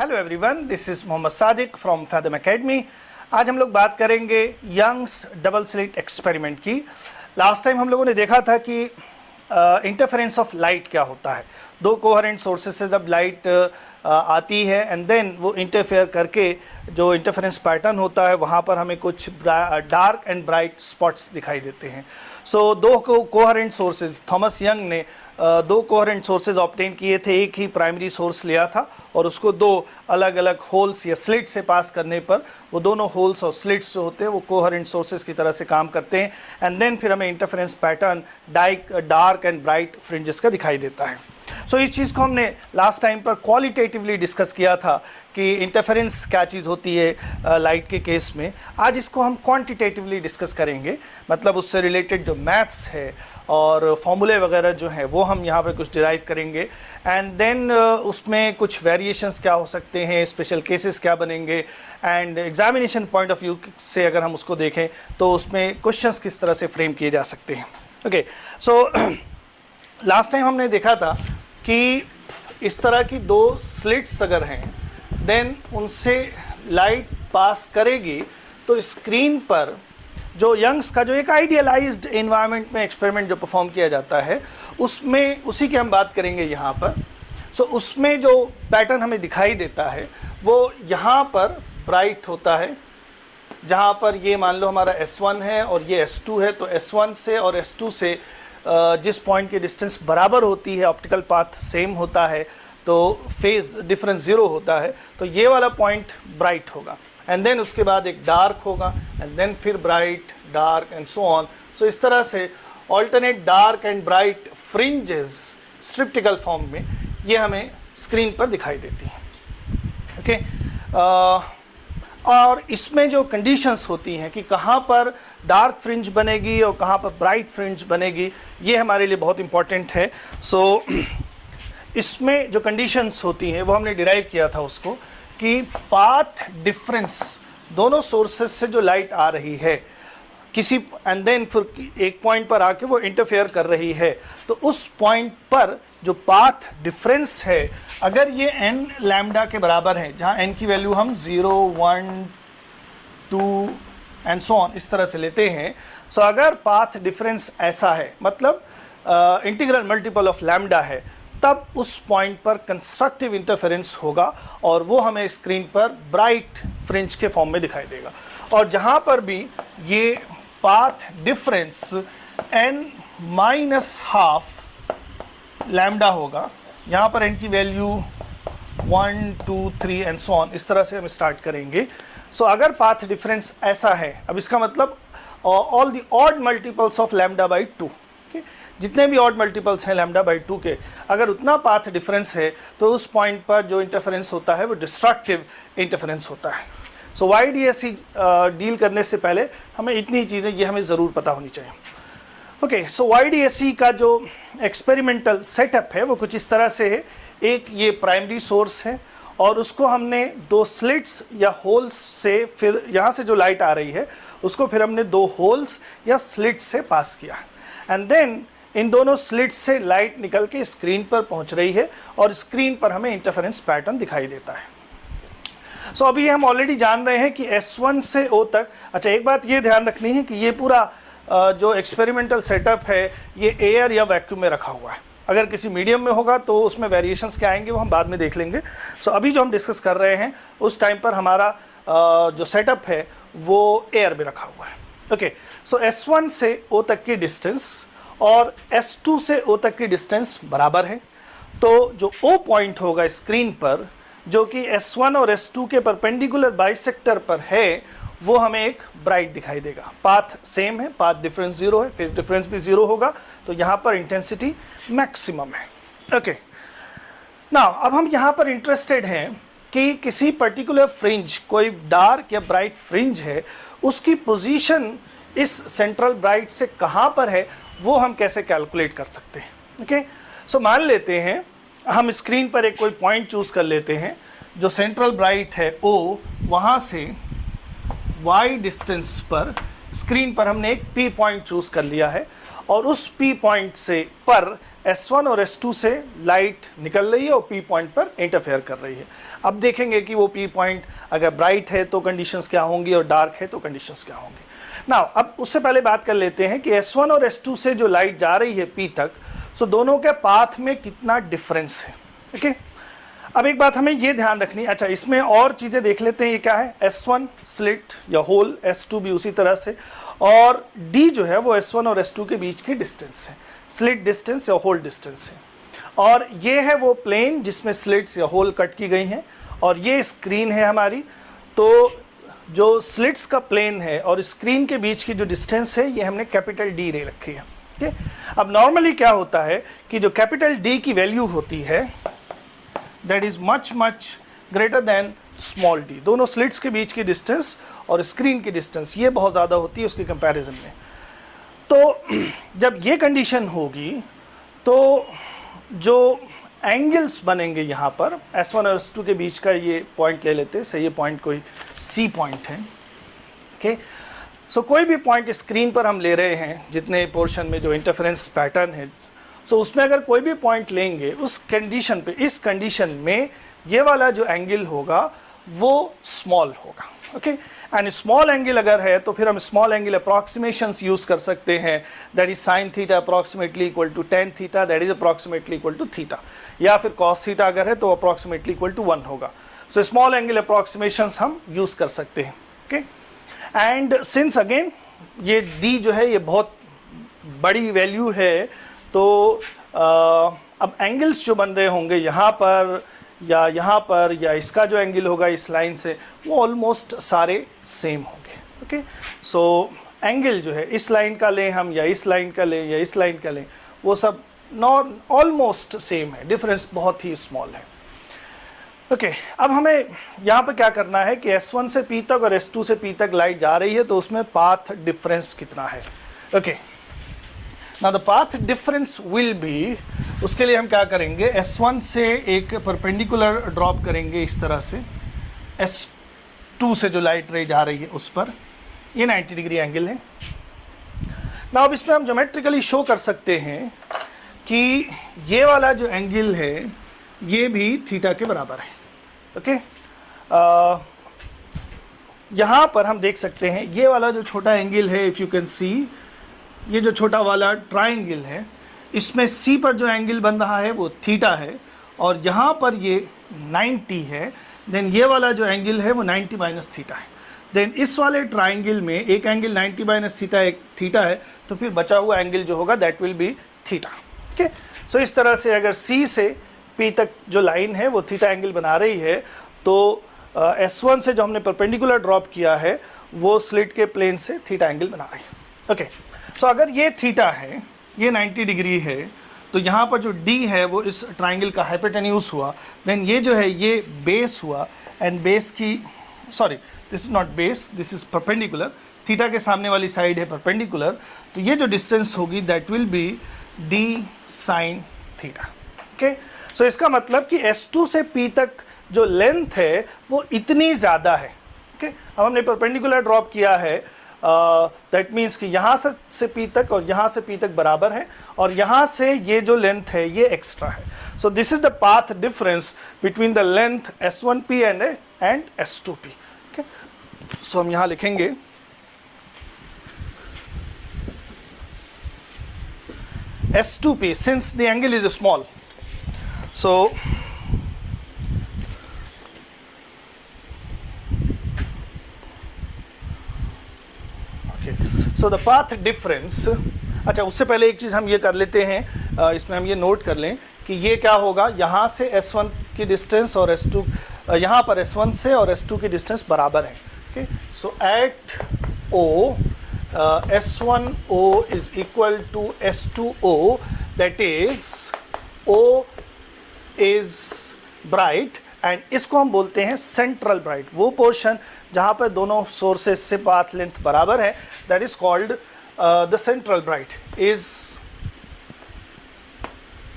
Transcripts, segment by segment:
Hello everyone, this is Mohammad Sadiq from Fathom academy. आज हम लोग बात करेंगे यंग्स डबल स्लिट एक्सपेरिमेंट की। लास्ट टाइम हम लोगों ने देखा था कि इंटरफेरेंस ऑफ लाइट क्या होता है। दो कोहेरेंट सोर्सेस से जब लाइट आती है एंड देन वो इंटरफेयर करके जो इंटरफेरेंस पैटर्न होता है वहाँ पर हमें कुछ डार्क एंड ब्राइट स्पॉट्स दिखाई देते हैं। सो दो कोहेरेंट सोर्सेज, थॉमस यंग ने दो कोहेरेंट सोर्सेज ऑब्टेन किए थे। एक ही प्राइमरी सोर्स लिया था और उसको दो अलग अलग होल्स या स्लिट से पास करने पर वो दोनों होल्स और स्लिट्स जो होते हैं वो कोहेरेंट सोर्सेज की तरह से काम करते हैं एंड देन फिर हमें interference pattern dark and bright fringes का दिखाई देता है। सो इस चीज़ को हमने लास्ट टाइम पर क्वालिटेटिवली डिस्कस किया था कि इंटरफेरेंस क्या चीज़ होती है लाइट के केस में। आज इसको हम क्वांटिटेटिवली डिस्कस करेंगे, मतलब उससे रिलेटेड जो मैथ्स है और फॉर्मूले वगैरह जो हैं वो हम यहाँ पे कुछ डिराइव करेंगे एंड देन उसमें कुछ वेरिएशंस क्या हो सकते हैं, स्पेशल केसेस क्या बनेंगे and examination point of view से अगर हम उसको देखें तो उसमें क्वेश्चंस किस तरह से फ्रेम किए जा सकते हैं। ओके, सो लास्ट टाइम हमने देखा था कि इस तरह की दो स्लिट्स अगर हैं देन उनसे लाइट पास करेगी तो स्क्रीन पर जो यंग्स का जो एक आइडियलाइज्ड एनवायरनमेंट में एक्सपेरिमेंट जो परफॉर्म किया जाता है उसमें उसी की हम बात करेंगे यहाँ पर। सो उसमें जो पैटर्न हमें दिखाई देता है वो यहाँ पर ब्राइट होता है, जहाँ पर ये मान लो हमारा S1 है और ये S2 है, तो S1 से और S2 से जिस पॉइंट की डिस्टेंस बराबर होती है, ऑप्टिकल पाथ सेम होता है, तो फेज डिफरेंस ज़ीरो होता है, तो ये वाला पॉइंट ब्राइट होगा एंड देन उसके बाद एक डार्क होगा एंड देन फिर bright dark and so on. So इस तरह से alternate dark and bright fringes स्ट्रिप्टिकल फॉर्म में ये हमें स्क्रीन पर दिखाई देती हैं। ओके, और इसमें जो कंडीशंस होती हैं कि कहाँ पर डार्क फ्रिंज बनेगी और कहाँ पर ब्राइट फ्रिंज बनेगी, ये हमारे लिए बहुत इंपॉर्टेंट है। सो इसमें जो कंडीशंस होती हैं वो हमने डिराइव किया था उसको कि पाथ डिफरेंस दोनों सोर्सेस से जो लाइट आ रही है किसी एंड देन फिर एक पॉइंट पर आके वो इंटरफेयर कर रही है, तो उस पॉइंट पर जो पाथ डिफरेंस है अगर ये n लैम्डा के बराबर है, जहाँ n की वैल्यू हम 0, 1, 2 एंड सो ऑन इस तरह से लेते हैं। सो अगर पाथ डिफरेंस ऐसा है, मतलब इंटीग्रल मल्टीपल ऑफ लैम्डा है, तब उस पॉइंट पर कंस्ट्रक्टिव इंटरफेरेंस होगा और वो हमें स्क्रीन पर ब्राइट फ्रिंज के फॉर्म में दिखाई देगा। और जहाँ पर भी ये path difference n minus half lambda होगा, यहाँ पर n की वैल्यू 1, 2, 3 एंड सो ऑन इस तरह से हम स्टार्ट करेंगे। सो अगर पाथ डिफरेंस ऐसा है, अब इसका मतलब all the odd multiples of lambda by 2, जितने भी ऑड मल्टीपल्स हैं लैम्डा बाई 2 के, अगर उतना पाथ डिफरेंस है तो उस पॉइंट पर जो इंटरफेरेंस होता है वो डिस्ट्रक्टिव इंटरफेरेंस होता है। सो YDAC डील करने से पहले हमें इतनी चीज़ें ये हमें ज़रूर पता होनी चाहिए। ओके, सो YDAC का जो एक्सपेरिमेंटल सेटअप है वो कुछ इस तरह से है। एक ये प्राइमरी सोर्स है और उसको हमने दो स्लिट्स या होल्स से, फिर यहाँ से जो लाइट आ रही है उसको फिर हमने दो होल्स या स्लिट्स से पास किया एंड देन इन दोनों स्लिट्स से लाइट निकल के स्क्रीन पर पहुंच रही है और स्क्रीन पर हमें इंटरफेरेंस पैटर्न दिखाई देता है। सो अभी हम ऑलरेडी जान रहे हैं कि S1 से O तक। अच्छा, एक बात ये ध्यान रखनी है कि ये पूरा जो एक्सपेरिमेंटल सेटअप है ये एयर या वैक्यूम में रखा हुआ है। अगर किसी मीडियम में होगा तो उसमें वेरिएशंस क्या आएंगे वो हम बाद में देख लेंगे। सो अभी जो हम डिस्कस कर रहे हैं उस टाइम पर हमारा जो सेटअप है वो एयर में रखा हुआ है। ओके, सो S1 से O तक की डिस्टेंस और S2 से O तक की डिस्टेंस बराबर है, तो जो O पॉइंट होगा स्क्रीन पर जो कि S1 और S2 के परपेंडिकुलर बाइसेक्टर पर है वो हमें एक ब्राइट दिखाई देगा। पाथ सेम है, पाथ डिफरेंस 0 है, फेज डिफरेंस भी 0 होगा, तो यहाँ पर इंटेंसिटी मैक्सिमम है। ओके, नाउ अब हम यहाँ पर इंटरेस्टेड हैं कि किसी पर्टिकुलर फ्रिंज, कोई डार्क या ब्राइट फ्रिंज है, उसकी पोजीशन इस सेंट्रल ब्राइट से कहाँ पर है वो हम कैसे कैलकुलेट कर सकते हैं। ओके, सो मान लेते हैं हम स्क्रीन पर एक कोई पॉइंट चूज कर लेते हैं जो सेंट्रल ब्राइट है O, वहाँ से y डिस्टेंस पर स्क्रीन पर हमने एक P पॉइंट चूज कर लिया है और उस P पॉइंट से पर S1 और S2 से लाइट निकल रही है और P पॉइंट पर इंटरफेयर कर रही है। अब देखेंगे कि वो P पॉइंट अगर ब्राइट है तो कंडीशंस क्या होंगी और डार्क है तो कंडीशंस क्या होंगी। नाउ अब उससे पहले बात कर लेते हैं कि S1 और S2 से जो लाइट जा रही है P तक, सो दोनों के पाथ में कितना डिफरेंस है। ओके, अब एक बात हमें ये ध्यान रखनी, अच्छा इसमें और चीज़ें देख लेते हैं। ये क्या है, S1 स्लिट या होल, S2 भी उसी तरह से, और D जो है वो S1 और S2 के बीच की डिस्टेंस है, स्लिट डिस्टेंस या होल डिस्टेंस है। और ये है वो प्लेन जिसमें स्लिट्स या होल कट की गई हैं, और ये स्क्रीन है हमारी। तो जो स्लिट्स का प्लेन है और स्क्रीन के बीच की जो डिस्टेंस है ये हमने कैपिटल D ले रखी है। ओके, अब नॉर्मली क्या होता है कि जो कैपिटल D की वैल्यू होती है that is much greater than small d। दोनों स्लिट्स के बीच की डिस्टेंस और स्क्रीन की डिस्टेंस ये बहुत ज़्यादा होती है उसके कंपैरिजन में। तो जब ये कंडीशन होगी तो जो एंगल्स बनेंगे यहाँ पर S1 और S2 के बीच का ये पॉइंट ले लेते हैं, सही, ये पॉइंट कोई C पॉइंट है। ओके, सो कोई भी पॉइंट स्क्रीन पर हम ले रहे हैं, जितने पोर्शन में जो इंटरफेरेंस पैटर्न है, सो उसमें अगर कोई भी पॉइंट लेंगे उस कंडीशन पे, इस कंडीशन में ये वाला जो एंगल होगा वो स्मॉल होगा। ओके, एंड स्मॉल एंगल अगर है तो फिर हम स्मॉल एंगल अप्रॉक्सीमेशंस यूज कर सकते हैं, that is sine theta approximately equal to tan theta, that is approximately equal to theta, या फिर कॉस थीटा अगर है तो अप्रॉक्सीमेटली इक्वल टू 1 होगा। सो स्मॉल एंगल अप्रॉक्सीमेशंस हम यूज कर सकते हैं। ओके, एंड सिंस अगेन ये D जो है ये बहुत बड़ी वैल्यू है, तो अब एंगल्स जो बन रहे होंगे यहाँ पर या इसका जो एंगल होगा इस लाइन से, वो ऑलमोस्ट सारे सेम होंगे। ओके, सो एंगल जो है इस लाइन का लें हम या इस लाइन का लें या इस लाइन का लें, वो सब ऑलमोस्ट सेम है, डिफरेंस बहुत ही स्मॉल है। ओके, अब हमें यहाँ पर क्या करना है कि S1 से P तक और S2 से P तक लाइट जा रही है, तो उसमें पाथ डिफरेंस कितना है। Okay, now the path difference will B, उसके लिए हम क्या करेंगे, S1 से एक परपेंडिकुलर ड्रॉप करेंगे इस तरह से, S2 से जो लाइट रे जा रही है उस पर, ये 90 डिग्री एंगल है। नाउ अब इसमें हम ज्योमेट्रिकली शो कर सकते हैं कि ये वाला जो एंगल है ये भी थीटा के बराबर है। ओके, यहाँ पर हम देख सकते हैं ये वाला जो छोटा एंगल है, इफ़ यू कैन सी, ये जो छोटा वाला ट्राइंगल है, इसमें C पर जो एंगल बन रहा है वो थीटा है, और यहाँ पर ये 90 है, देन ये वाला जो एंगल है वो 90 माइनस थीटा है। देन इस वाले ट्राइंगल में एक एंगल 90 माइनस थीटा, एक थीटा है, तो फिर बचा हुआ एंगल जो होगा that will be theta. Okay, so इस तरह से अगर C से P तक जो लाइन है वो थीटा एंगल बना रही है, तो S1 से जो हमने परपेंडिकुलर ड्रॉप किया है वो स्लिट के प्लेन से थीटा एंगल बना रही है। ओके, सो अगर ये थीटा है, ये 90 डिग्री है, तो यहाँ पर जो D है वो इस ट्राइंगल का हाइपोटेन्यूज हुआ, देन ये जो है ये बेस हुआ, एंड बेस की, sorry this is not base, this is perpendicular, theta के सामने वाली साइड है परपेंडिकुलर, तो ये जो डिस्टेंस होगी that will be D sine theta. Okay, so इसका मतलब कि S2 से P तक जो लेंथ है वो इतनी ज़्यादा है। ओके, अब हमने परपेंडिकुलर ड्रॉप किया है, दैट मीन्स कि यहाँ से P तक और यहाँ से P तक बराबर है, और यहाँ से ये जो लेंथ है ये एक्स्ट्रा है। So this is the path difference between the length S1P and S2P। Okay, so हम यहाँ लिखेंगे S2P, since the angle is small, so so the path difference, अच्छा उससे पहले एक चीज़ हम ये कर लेते हैं, इसमें हम ये नोट कर लें कि ये क्या होगा, यहाँ से S1 की डिस्टेंस और S2, यहाँ पर S1 से और S2 की डिस्टेंस बराबर है। Okay, so at O S1O is equal to S2O, that is O is bright, and इसको हम बोलते हैं सेंट्रल ब्राइट, वो पोर्शन जहाँ पर दोनों सोर्सेस से पाथ लेंथ बराबर है, that is called the central bright, is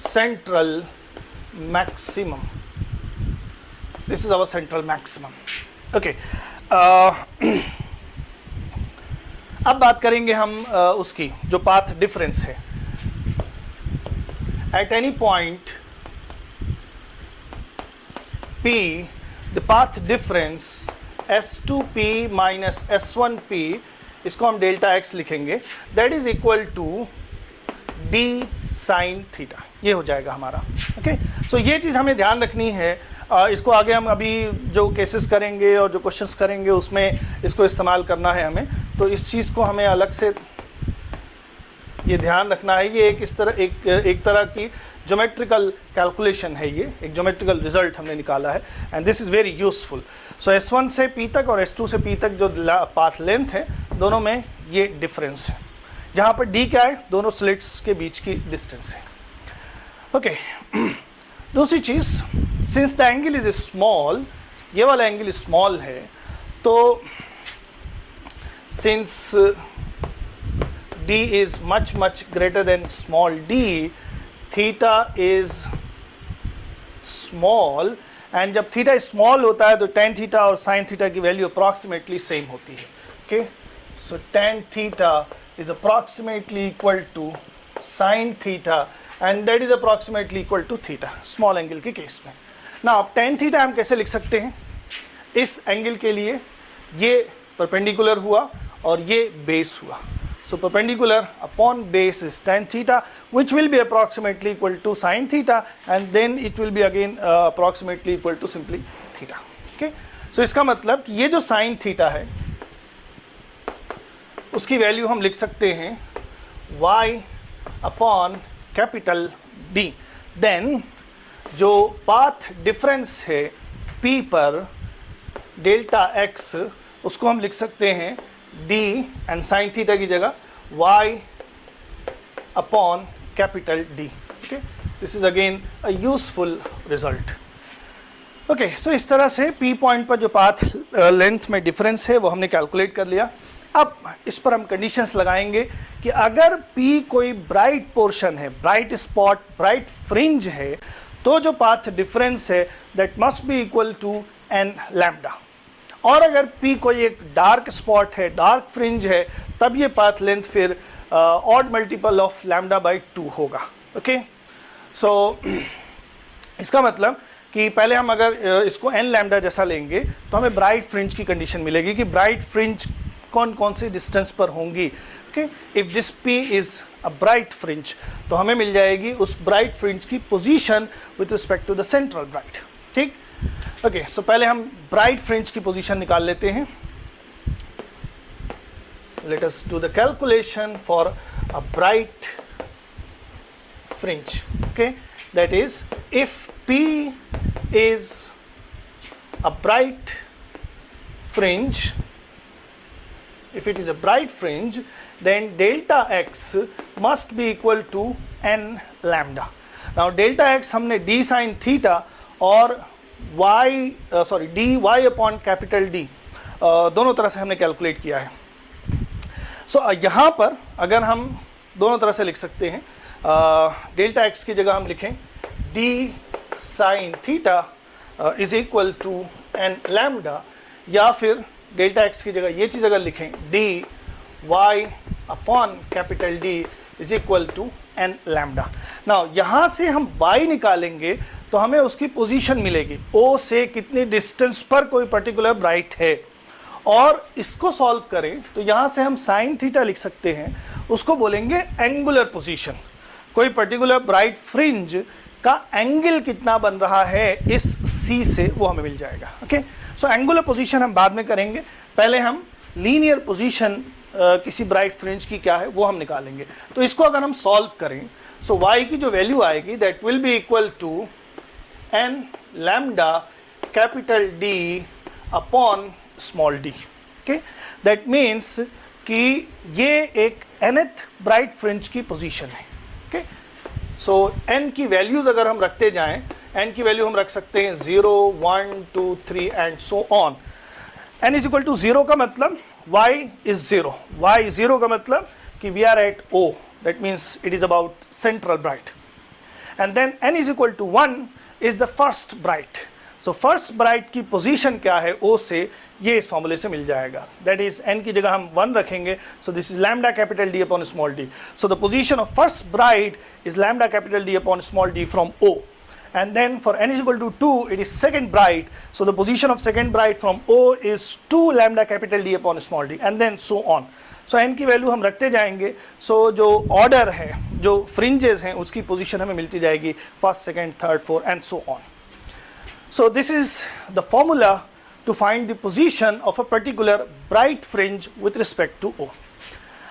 central maximum, this is our central maximum. Okay, अब बात करेंगे हम उसकी जो पाथ डिफरेंस है। at any point P, the path difference S2P minus S1P, इसको हम डेल्टा एक्स लिखेंगे, that is equal to d sine theta, ये हो जाएगा हमारा। ओके, सो ये चीज़ हमें ध्यान रखनी है। इसको आगे हम अभी जो केसेस करेंगे और जो क्वेश्चंस करेंगे उसमें इसको इस्तेमाल करना है हमें, तो इस चीज़ को हमें अलग से ये ध्यान रखना है। ये एक तरह की ज्योमेट्रिकल कैलकुलेशन है, ये एक ज्योमेट्रिकल रिजल्ट हमने निकाला है and this is very useful. So S1 से P तक और S2 से P तक जो पाथ लेंथ है दोनों में ये डिफरेंस है, जहाँ पर D क्या है, दोनों स्लिट्स के बीच की डिस्टेंस है। ओके, दूसरी चीज़, since the angle is small, ये वाला एंगल स्मॉल है, तो since D is much greater than small d, theta is small, and जब थीटा स्मॉल होता है तो tan थीटा और sin थीटा की वैल्यू अप्रॉक्सीमेटली सेम होती है। Okay, so tan theta is approximately equal to sin theta and that is approximately equal to theta, small angle के case में। ना अब tan थीटा हम कैसे लिख सकते हैं, इस एंगल के लिए ये परपेंडिकुलर हुआ और ये बेस हुआ, so perpendicular upon base is tan theta, which will be approximately equal to sin theta, and then it will be again approximately equal to simply theta. Okay, so इसका मतलब कि ये जो sin theta है उसकी value हम लिख सकते हैं y upon capital D. Then जो पाथ डिफरेंस है P पर डेल्टा x, उसको हम लिख सकते हैं d and sin theta की जगह y upon capital D. Okay, this is again a useful result. Okay, so इस तरह से P पॉइंट पर जो पाथ लेंथ में डिफरेंस है वो हमने कैलकुलेट कर लिया। अब इस पर हम कंडीशंस लगाएंगे कि अगर P कोई ब्राइट पोर्शन है, ब्राइट स्पॉट, ब्राइट फ्रिंज है, तो जो पाथ डिफरेंस है that must be equal to n lambda, और अगर P कोई एक डार्क स्पॉट है, डार्क फ्रिंज है, तब ये पाथ लेंथ फिर odd multiple of lambda by 2 होगा। ओके, सो इसका मतलब कि पहले हम अगर इसको n लैम्डा जैसा लेंगे तो हमें ब्राइट फ्रिंज की कंडीशन मिलेगी कि ब्राइट फ्रिंज कौन कौन सी डिस्टेंस पर होंगी। Okay, if this P is a bright fringe तो हमें मिल जाएगी उस ब्राइट फ्रिंज की position with respect to the central bright. ठीक, ओके, सो पहले हम ब्राइट फ्रिंज की पोजीशन निकाल लेते हैं। Let us do the calculation for a bright fringe. Okay, that is if P is a bright fringe, if it is a bright fringe, then delta x must be equal to n lambda. Now delta x हमने d sin theta और dy upon capital D दोनों तरह से हमने calculate किया है। सो यहाँ पर अगर हम दोनों तरह से लिख सकते हैं, डेल्टा एक्स की जगह हम लिखें d sin theta is equal to n lambda, या फिर डेल्टा एक्स की जगह ये चीज़ अगर लिखें dy upon capital D is equal to n lambda. Now यहाँ से हम y निकालेंगे तो हमें उसकी पोजीशन मिलेगी, O से कितनी डिस्टेंस पर कोई पर्टिकुलर ब्राइट है, और इसको सॉल्व करें तो यहाँ से हम साइन थीटा लिख सकते हैं, उसको बोलेंगे एंगुलर पोजीशन। कोई पर्टिकुलर ब्राइट फ्रिंज का एंगल कितना बन रहा है इस C से, वो हमें मिल जाएगा। ओके, सो एंगुलर पोजीशन हम बाद में करेंगे, पहले हम लीनियर पोजीशन किसी ब्राइट फ्रिंज की क्या है वो हम निकालेंगे। तो इसको अगर हम सॉल्व करें सो y की जो वैल्यू आएगी that will be equal to n lambda capital D upon small d। Okay, that means कि ये एक nth ब्राइट फ्रिंज की पोजीशन है। ओके, सो n की वैल्यूज अगर हम रखते जाएं, n की वैल्यू हम रख सकते हैं 0, 1, 2, 3 and so on. n is equal to 0 का मतलब y इज 0, y 0 का मतलब कि we are at O, that means it is about central bright, and then n is equal to 1 is the first bright. So first bright की position क्या है O से, ये इस फॉर्मूले से मिल जाएगा, दैट इज n की जगह हम 1 रखेंगे, सो this is lambda capital D upon small d. So the position of first bright is lambda capital D upon small d from O. And then for n is equal to 2, it is second bright. So the position of second bright from O is 2 lambda capital D upon small d, and then so on. So n की value हम रखते जाएंगे. So जो order है, जो fringes हैं, उसकी position हमें मिलती जाएगी, first, second, third, fourth and so on. So this is the formula to find the position of a particular bright fringe with respect to O.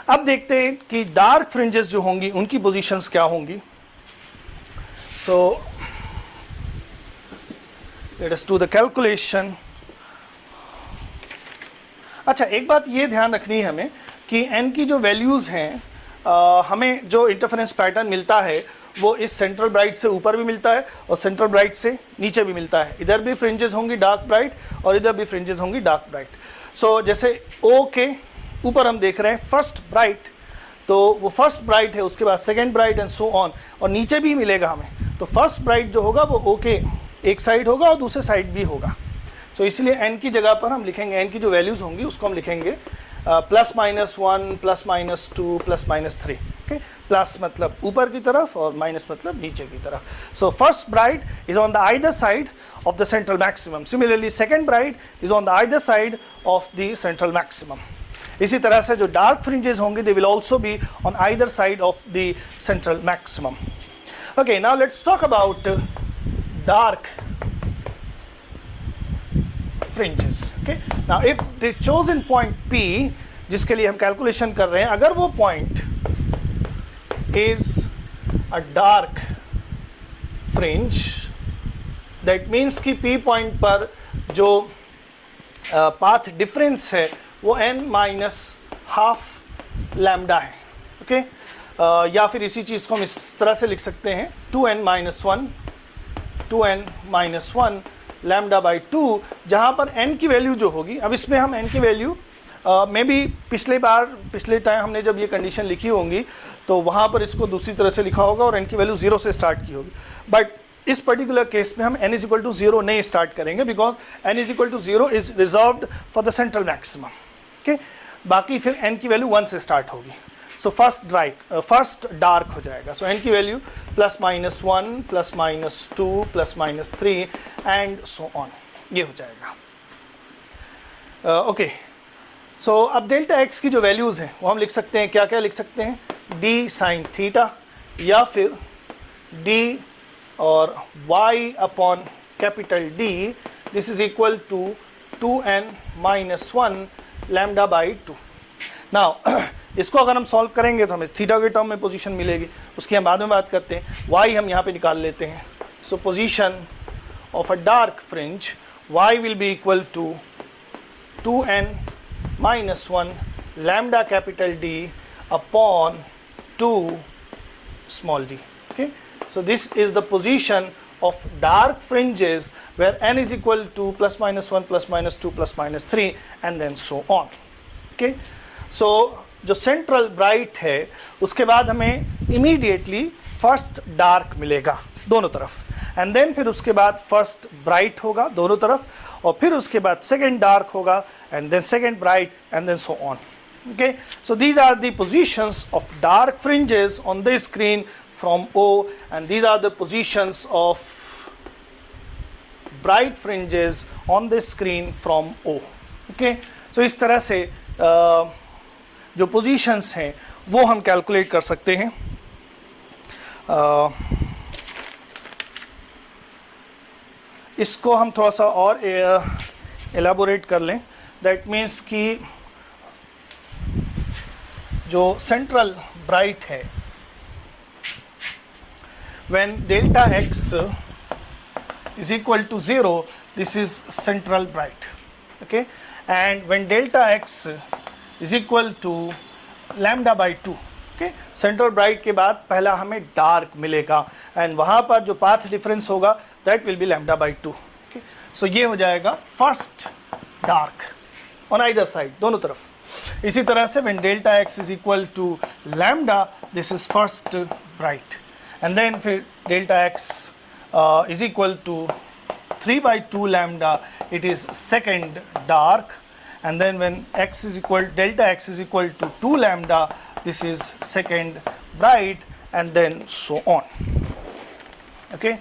अब देखते हैं कि डार्क फ्रिंजेस जो होंगी उनकी पोजीशंस क्या होंगी. So let us do the calculation. अच्छा, एक बात ये ध्यान रखनी है हमें कि n की जो वैल्यूज़ हैं, हमें जो इंटरफेरेंस पैटर्न मिलता है वो इस सेंट्रल ब्राइट से ऊपर भी मिलता है और सेंट्रल ब्राइट से नीचे भी मिलता है. इधर भी फ्रिंजेस होंगी डार्क ब्राइट और इधर भी फ्रिंजेस होंगी डार्क ब्राइट. सो जैसे O के ऊपर हम देख रहे हैं फर्स्ट ब्राइट, तो वो फर्स्ट ब्राइट है, उसके बाद second bright and so on, और नीचे भी मिलेगा हमें. तो फर्स्ट ब्राइट जो होगा वो O के एक साइड होगा और दूसरे साइड भी होगा. सो इसलिए n की जगह पर हम लिखेंगे, n की जो वैल्यूज़ होंगी उसको हम लिखेंगे plus minus 1, plus minus 2, plus minus 3. Okay, plus मतलब ऊपर की तरफ और माइनस मतलब नीचे की तरफ. सो first bright is on the either side of the central maximum. Similarly second bright is on the either side of the central maximum. इसी तरह से जो डार्क फ्रिंजेस होंगे they will also be on either side of the central maximum. Okay, now let's talk about dark fringes. Okay, now if the chosen point P, जिसके लिए हम calculation कर रहे हैं, अगर वो point is a dark fringe, that means कि P point पर जो पाथ डिफरेंस है वो n माइनस हाफ लैम्डा है. ओके, या फिर इसी चीज़ को हम इस तरह से लिख सकते हैं 2n minus 1 2n minus 1 lambda by 2, जहाँ पर n की वैल्यू जो होगी, अब इसमें हम n की वैल्यू में भी पिछले टाइम हमने जब ये कंडीशन लिखी होंगी तो वहाँ पर इसको दूसरी तरह से लिखा होगा और n की वैल्यू 0 से स्टार्ट की होगी. बट इस पर्टिकुलर केस में हम n इज इक्वल टू 0 नहीं स्टार्ट करेंगे, because n is equal to 0 is reserved for the central maximum. Okay, बाकी फिर n की वैल्यू 1 से स्टार्ट होगी. सो फर्स्ट डार्क हो जाएगा. सो n की value plus minus 1, plus minus 2, plus minus 3 and so on, ये हो जाएगा. ओके, सो अब डेल्टा x की जो वैल्यूज़ हैं वो हम लिख सकते हैं, क्या क्या लिख सकते हैं, d साइन थीटा या फिर d और y upon capital D, this is equal to 2n minus 1 lambda by 2. Now इसको अगर हम सॉल्व करेंगे तो हमें थीटा के टर्म में पोजीशन मिलेगी, उसकी हम बाद में बात करते हैं. y हम यहाँ पे निकाल लेते हैं. So position of a dark fringe y will be equal to 2n minus 1 lambda capital D upon 2 small d. Okay, so this is the position of dark fringes where n is equal to plus minus 1, plus minus 2, plus minus 3 and then so on. Okay, so जो central bright है उसके बाद हमें immediately first dark मिलेगा दोनों तरफ, and then फिर उसके बाद फर्स्ट ब्राइट होगा दोनों तरफ, और फिर उसके बाद सेकेंड डार्क होगा and then second bright and then so on. Okay, so these are the positions of dark fringes on the screen from O, and these are the positions of bright fringes on the screen from O. Okay, so इस तरह से जो positions हैं वो हम calculate कर सकते हैं. इसको हम थोड़ा सा और elaborate कर लें. That means कि जो सेंट्रल ब्राइट है, when delta x is equal to 0, this is central bright. Okay, and when delta x is equal to lambda by 2, okay, central bright के बाद पहला हमें डार्क मिलेगा एंड वहाँ पर जो पाथ डिफरेंस होगा that will be lambda by 2. Okay, so ये हो जाएगा first dark on either side, दोनों तरफ. इसी तरह से when delta x is equal to lambda, this is first bright, and then फिर delta x is equal to 3/2 lambda, it is second dark, and then when delta x is equal to 2 lambda, this is second bright, and then so on. Okay,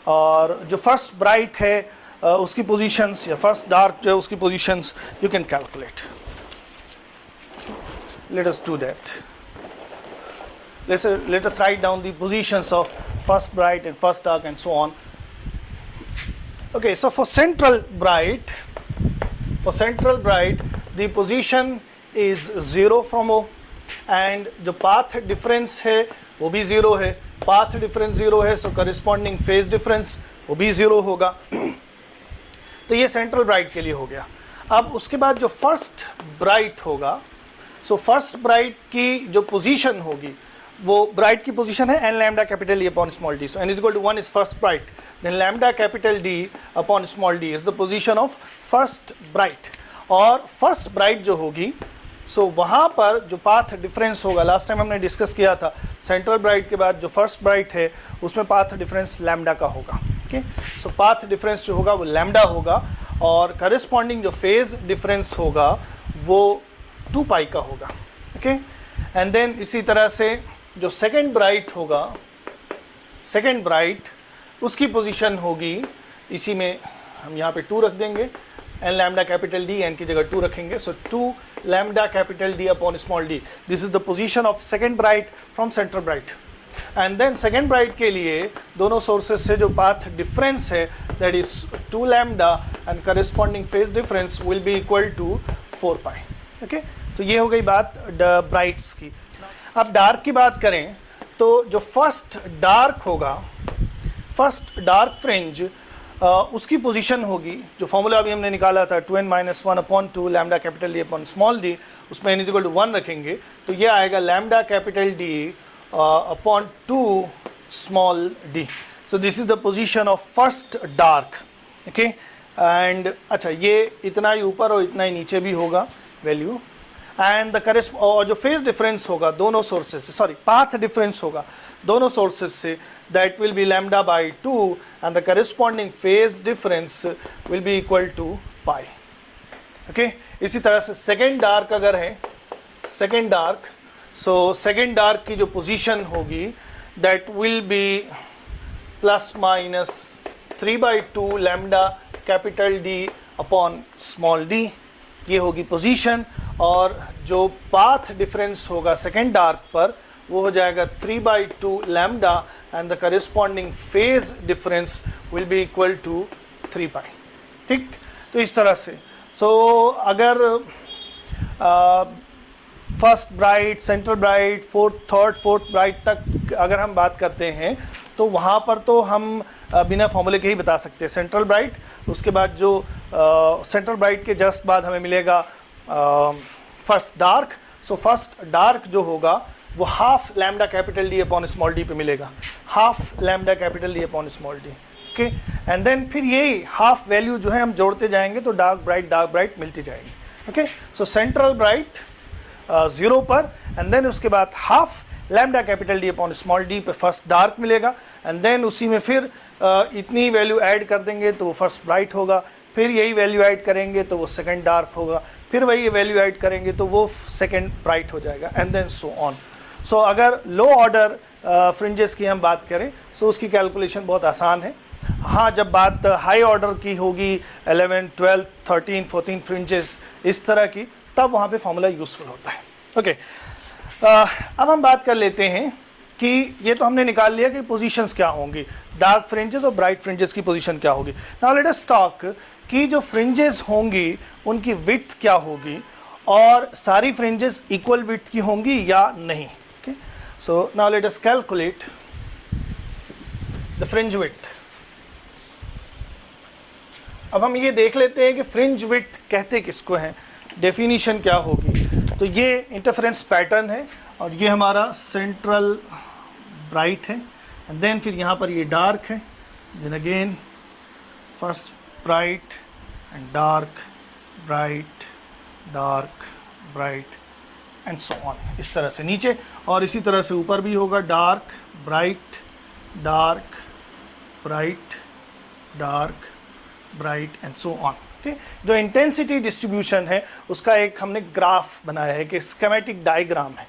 और जो first bright है उसकी positions या first dark जो है उसकी positions you can calculate. Let us do that. Let us write down the positions of first bright and first dark and so on. Okay, so for central bright, the position is 0 from O, and जो path difference है वो भी 0 है. path difference 0 है, so corresponding phase difference वो भी 0 होगा. तो ये सेंट्रल ब्राइट के लिए हो गया. अब उसके बाद जो फर्स्ट ब्राइट होगा, सो फर्स्ट ब्राइट की जो पोजीशन होगी वो ब्राइट की पोजीशन है n lambda capital E upon small d. So n is equal to 1 is first bright, then lambda capital D upon small d is the position of first bright. और first bright जो होगी सो वहाँ पर जो path difference होगा, last time हमने discuss किया था, सेंट्रल ब्राइट के बाद जो फर्स्ट ब्राइट है उसमें पाथ डिफरेंस लैम्डा का होगा. ओके, सो पाथ डिफरेंस जो होगा वो लैम्डा होगा, और करस्पॉन्डिंग जो फेज डिफरेंस होगा वो 2 पाई का होगा. ओके, एंड देन इसी तरह से जो सेकेंड ब्राइट होगा, सेकेंड ब्राइट उसकी पोजीशन होगी, इसी में हम यहाँ पे 2 रख देंगे, n lambda capital D, n की जगह 2 रखेंगे, so 2 lambda capital D upon small d. This is the position of second bright from central bright. And then second bright के लिए दोनों सोर्सेज से जो पाथ डिफरेंस है that is 2 lambda and corresponding phase difference will be equal to 4 pi. Okay, तो ये हो गई बात ब्राइट्स की. अब डार्क की बात करें तो जो फर्स्ट डार्क होगा, फर्स्ट डार्क फ्रिंज उसकी पोजीशन होगी, जो फॉर्मूला अभी हमने निकाला था 2n-1 upon 2 lambda capital D upon small d, उसमें n इज इक्वल टू 1 रखेंगे तो ये आएगा lambda capital D upon 2 small d. So this is the position of first dark. Okay, and अच्छा ये इतना ही ऊपर और इतना ही नीचे भी होगा वैल्यू, एंड द और जो फेज डिफरेंस होगा दोनों सोर्सेज से, सॉरी पाथ डिफरेंस होगा दोनों सोर्सेज से, that will be lambda by 2 and the corresponding phase difference will be equal to pi. Okay, इसी तरह से सेकेंड डार्क अगर है, second dark, so second dark की जो पोजीशन होगी that will be plus minus 3/2 lambda capital D upon small d, ये होगी पोजीशन. और जो पाथ डिफरेंस होगा सेकेंड डार्क पर वो हो जाएगा 3/2 lambda and the corresponding phase difference will be equal to 3 pi. ठीक, तो इस तरह से. सो अगर first bright, central bright, third fourth bright तक अगर हम बात करते हैं तो वहाँ पर तो हम बिना फॉर्मूले के ही बता सकते हैं सेंट्रल ब्राइट. उसके बाद जो सेंट्रल ब्राइट के जस्ट बाद हमें मिलेगा first dark. So first dark जो होगा वो half lambda capital D upon small d पे मिलेगा, half lambda capital D upon small d. Okay, and then फिर यही हाफ वैल्यू जो है हम जोड़ते जाएंगे तो डार्क ब्राइट मिलती जाएगी. ओके, सो सेंट्रल ब्राइट 0 पर, एंड देन उसके बाद half lambda capital D upon small d पे फर्स्ट डार्क मिलेगा, एंड देन उसी में फिर इतनी वैल्यू ऐड कर देंगे तो वो फर्स्ट ब्राइट होगा, फिर यही वैल्यू ऐड करेंगे तो वो सेकेंड डार्क होगा, फिर वही वैल्यू ऐड करेंगे तो वो सेकेंड ब्राइट हो जाएगा, एंड देन सो ऑन. सो अगर लो ऑर्डर फ्रिंजेस की हम बात करें सो उसकी कैलकुलेशन बहुत आसान है. हाँ, जब बात हाई ऑर्डर की होगी 11, 12, 13, 14 फ्रिंजेस इस तरह की, तब वहाँ पे फॉर्मूला यूज़फुल होता है. ओके, अब हम बात कर लेते हैं कि ये तो हमने निकाल लिया कि पोजीशंस क्या होंगी, डार्क फ्रिंजेस और ब्राइट फ्रिंजेस की पोजीशन क्या होगी. नाउ लेट अस टॉक कि जो फ्रिंजेस होंगी उनकी विड्थ क्या होगी, और सारी फ्रिंजेस इक्वल विड्थ की होंगी या नहीं. So now let us calculate the fringe width. अब हम ये देख लेते हैं कि फ्रिंज विड्थ कहते किसको हैं, डेफिनेशन क्या होगी. तो ये इंटरफेरेंस पैटर्न है और ये हमारा सेंट्रल ब्राइट है, एंड देन फिर यहाँ पर ये डार्क है, then again first bright and dark bright and so on, इस तरह से नीचे, और इसी तरह से ऊपर भी होगा dark bright bright and so on. Okay, जो इंटेंसिटी डिस्ट्रीब्यूशन है उसका एक हमने ग्राफ बनाया है कि स्कीमेटिक डायग्राम है।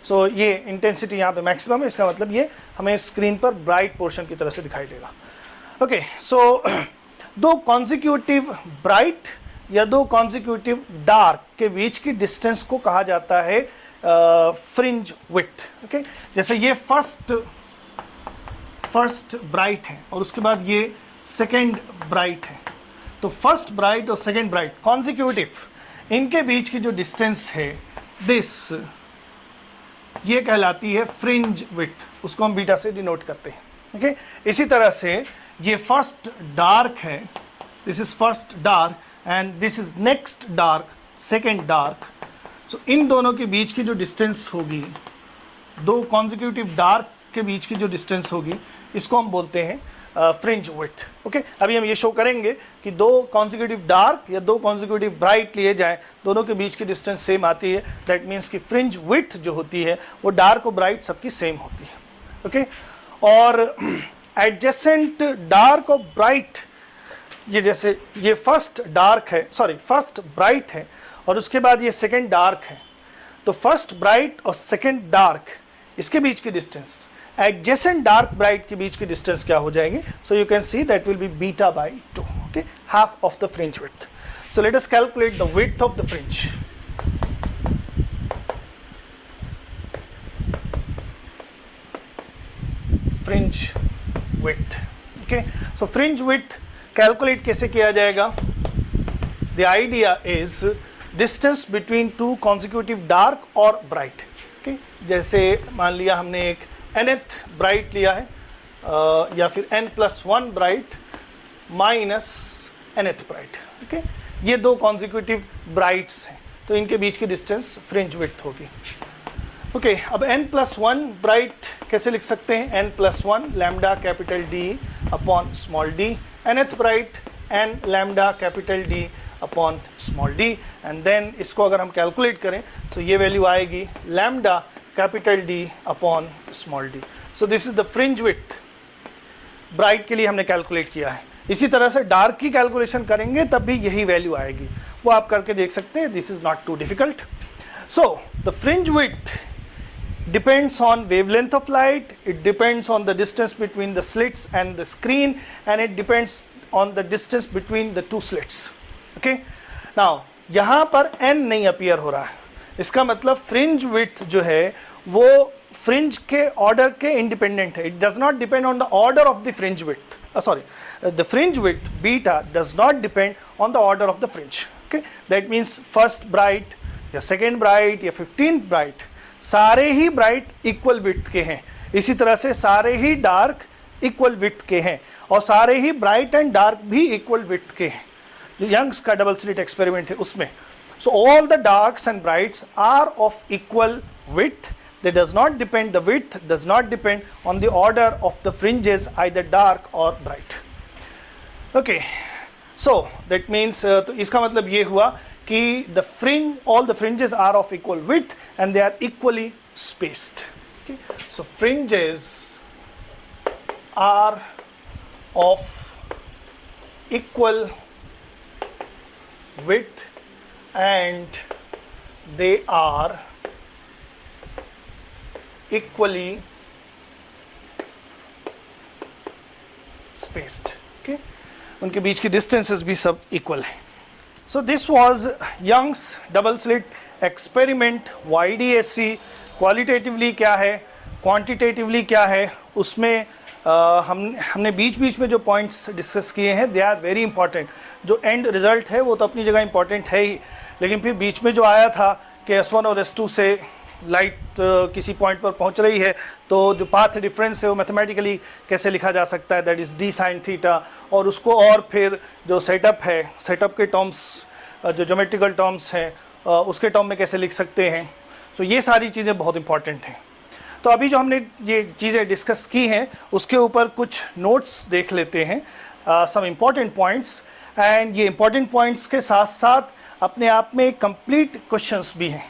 सो ये इंटेंसिटी यहाँ पे मैक्सिमम है, इसका मतलब ये हमें स्क्रीन पर ब्राइट पोर्शन की तरह से दिखाई देगा। ओके, सो दो कॉन्जिक्यूटिव ब्राइट या दो कॉन्जिक्यूटिव डार्क के बीच की डिस्टेंस को कहा जाता है फ्रिंज विड्थ। ओके, जैसे ये फर्स्ट ब्राइट है और उसके बाद ये सेकेंड ब्राइट है, तो फर्स्ट ब्राइट और सेकेंड ब्राइट कॉन्जिक्यूटिव, इनके बीच की जो डिस्टेंस है दिस, ये कहलाती है फ्रिंज विड्थ, उसको हम बीटा से डिनोट करते हैं। ओके, इसी तरह से ये फर्स्ट डार्क है, this is first dark and this is next dark, second dark. So इन दोनों के बीच की जो डिस्टेंस होगी, दो कॉन्जिक्यूटिव डार्क के बीच की जो डिस्टेंस होगी, इसको हम बोलते हैं फ्रिंज विड्थ। ओके, अभी हम ये शो करेंगे कि दो कॉन्जिक्यूटिव डार्क या दो कॉन्जिक्यूटिव ब्राइट लिए जाएं, दोनों के बीच की डिस्टेंस सेम आती है। दैट मीन्स कि फ्रिंज विड्थ जो होती है वो डार्क और ब्राइट सबकी सेम होती है। ओके, और एडजेसेंट डार्क और ब्राइट, ये जैसे ये फर्स्ट डार्क है, सॉरी फर्स्ट ब्राइट है और उसके बाद ये सेकेंड डार्क है, तो फर्स्ट ब्राइट और सेकेंड डार्क इसके बीच की डिस्टेंस एडजेसेंट डार्क ब्राइट के बीच की डिस्टेंस क्या हो जाएगी? So you can see that will B beta by 2, okay, half of the fringe width. So let us calculate the width of the fringe. Fringe width, okay, so fringe width calculate कैसे किया जाएगा? The idea is distance between two consecutive dark और bright. Okay, जैसे मान लिया हमने एक nth bright लिया है या फिर n+1 bright minus nth bright. Okay, ये दो कॉन्जिक्यूटिव ब्राइट्स हैं, तो इनके बीच की डिस्टेंस फ्रिंज विड्थ होगी। ओके, अब n+1 ब्राइट कैसे लिख सकते हैं? n+1 lambda capital D upon small d, nth bright n lambda capital D upon small d, and then इसको अगर हम कैलकुलेट करें तो ये वैल्यू आएगी lambda capital D upon small d। So this is the fringe width, bright के लिए हमने कैलकुलेट किया है। इसी तरह से डार्क की कैलकुलेशन करेंगे तब भी यही वैल्यू आएगी, वो आप करके देख सकते हैं। This is not too difficult. So the fringe width depends on wavelength of light, it depends on the distance between the slits and the screen, and it depends on the distance between the two slits. Okay, now यहाँ पर n नहीं appear हो रहा है, इसका मतलब fringe width जो है वो फ्रिंज के ऑर्डर के इंडिपेंडेंट है। It does not depend on the order of the fringe width, sorry the fringe width beta does not depend on the order of the fringe. Okay, that means first bright या second bright या 15th bright, सारे ही bright equal width के हैं। इसी तरह से सारे ही dark equal width के हैं और सारे ही ब्राइट एंड डार्क भी इक्वल विड्थ के हैं, जो यंग्स का डबल स्लिट एक्सपेरिमेंट है उसमें। So all the darks and brights are of equal width, they does not depend, the width does not depend on the order of the fringes, either dark or bright. Okay, so that means तो इसका मतलब ये हुआ कि the fringe, all the fringes are of equal width and they are equally spaced. Okay, so fringes are of equal width and they are equally spaced. Okay, उनके बीच की distances भी सब equal है। So this was Young's double slit experiment, YDSC qualitatively क्या है, quantitatively क्या है, उसमें हमने बीच बीच में जो पॉइंट्स डिस्कस किए हैं दे आर वेरी इंपॉर्टेंट। जो एंड रिजल्ट है वो तो अपनी जगह इंपॉर्टेंट है ही, लेकिन फिर बीच में जो आया था कि S1 और S2 से लाइट किसी पॉइंट पर पहुंच रही है तो जो पाथ डिफरेंस है वो मैथमेटिकली कैसे लिखा जा सकता है, that is d sin theta, और उसको और फिर जो सेटअप है, सेटअप के टर्म्स जो ज्योमेट्रिकल टर्म्स हैं उसके टर्म में कैसे लिख सकते हैं। सो ये सारी चीज़ें बहुत इंपॉर्टेंट हैं। तो अभी जो हमने ये चीज़ें डिस्कस की हैं उसके ऊपर कुछ नोट्स देख लेते हैं, सम इम्पॉर्टेंट पॉइंट्स, एंड ये इम्पॉर्टेंट पॉइंट्स के साथ साथ अपने आप में कंप्लीट क्वेश्चंस भी हैं।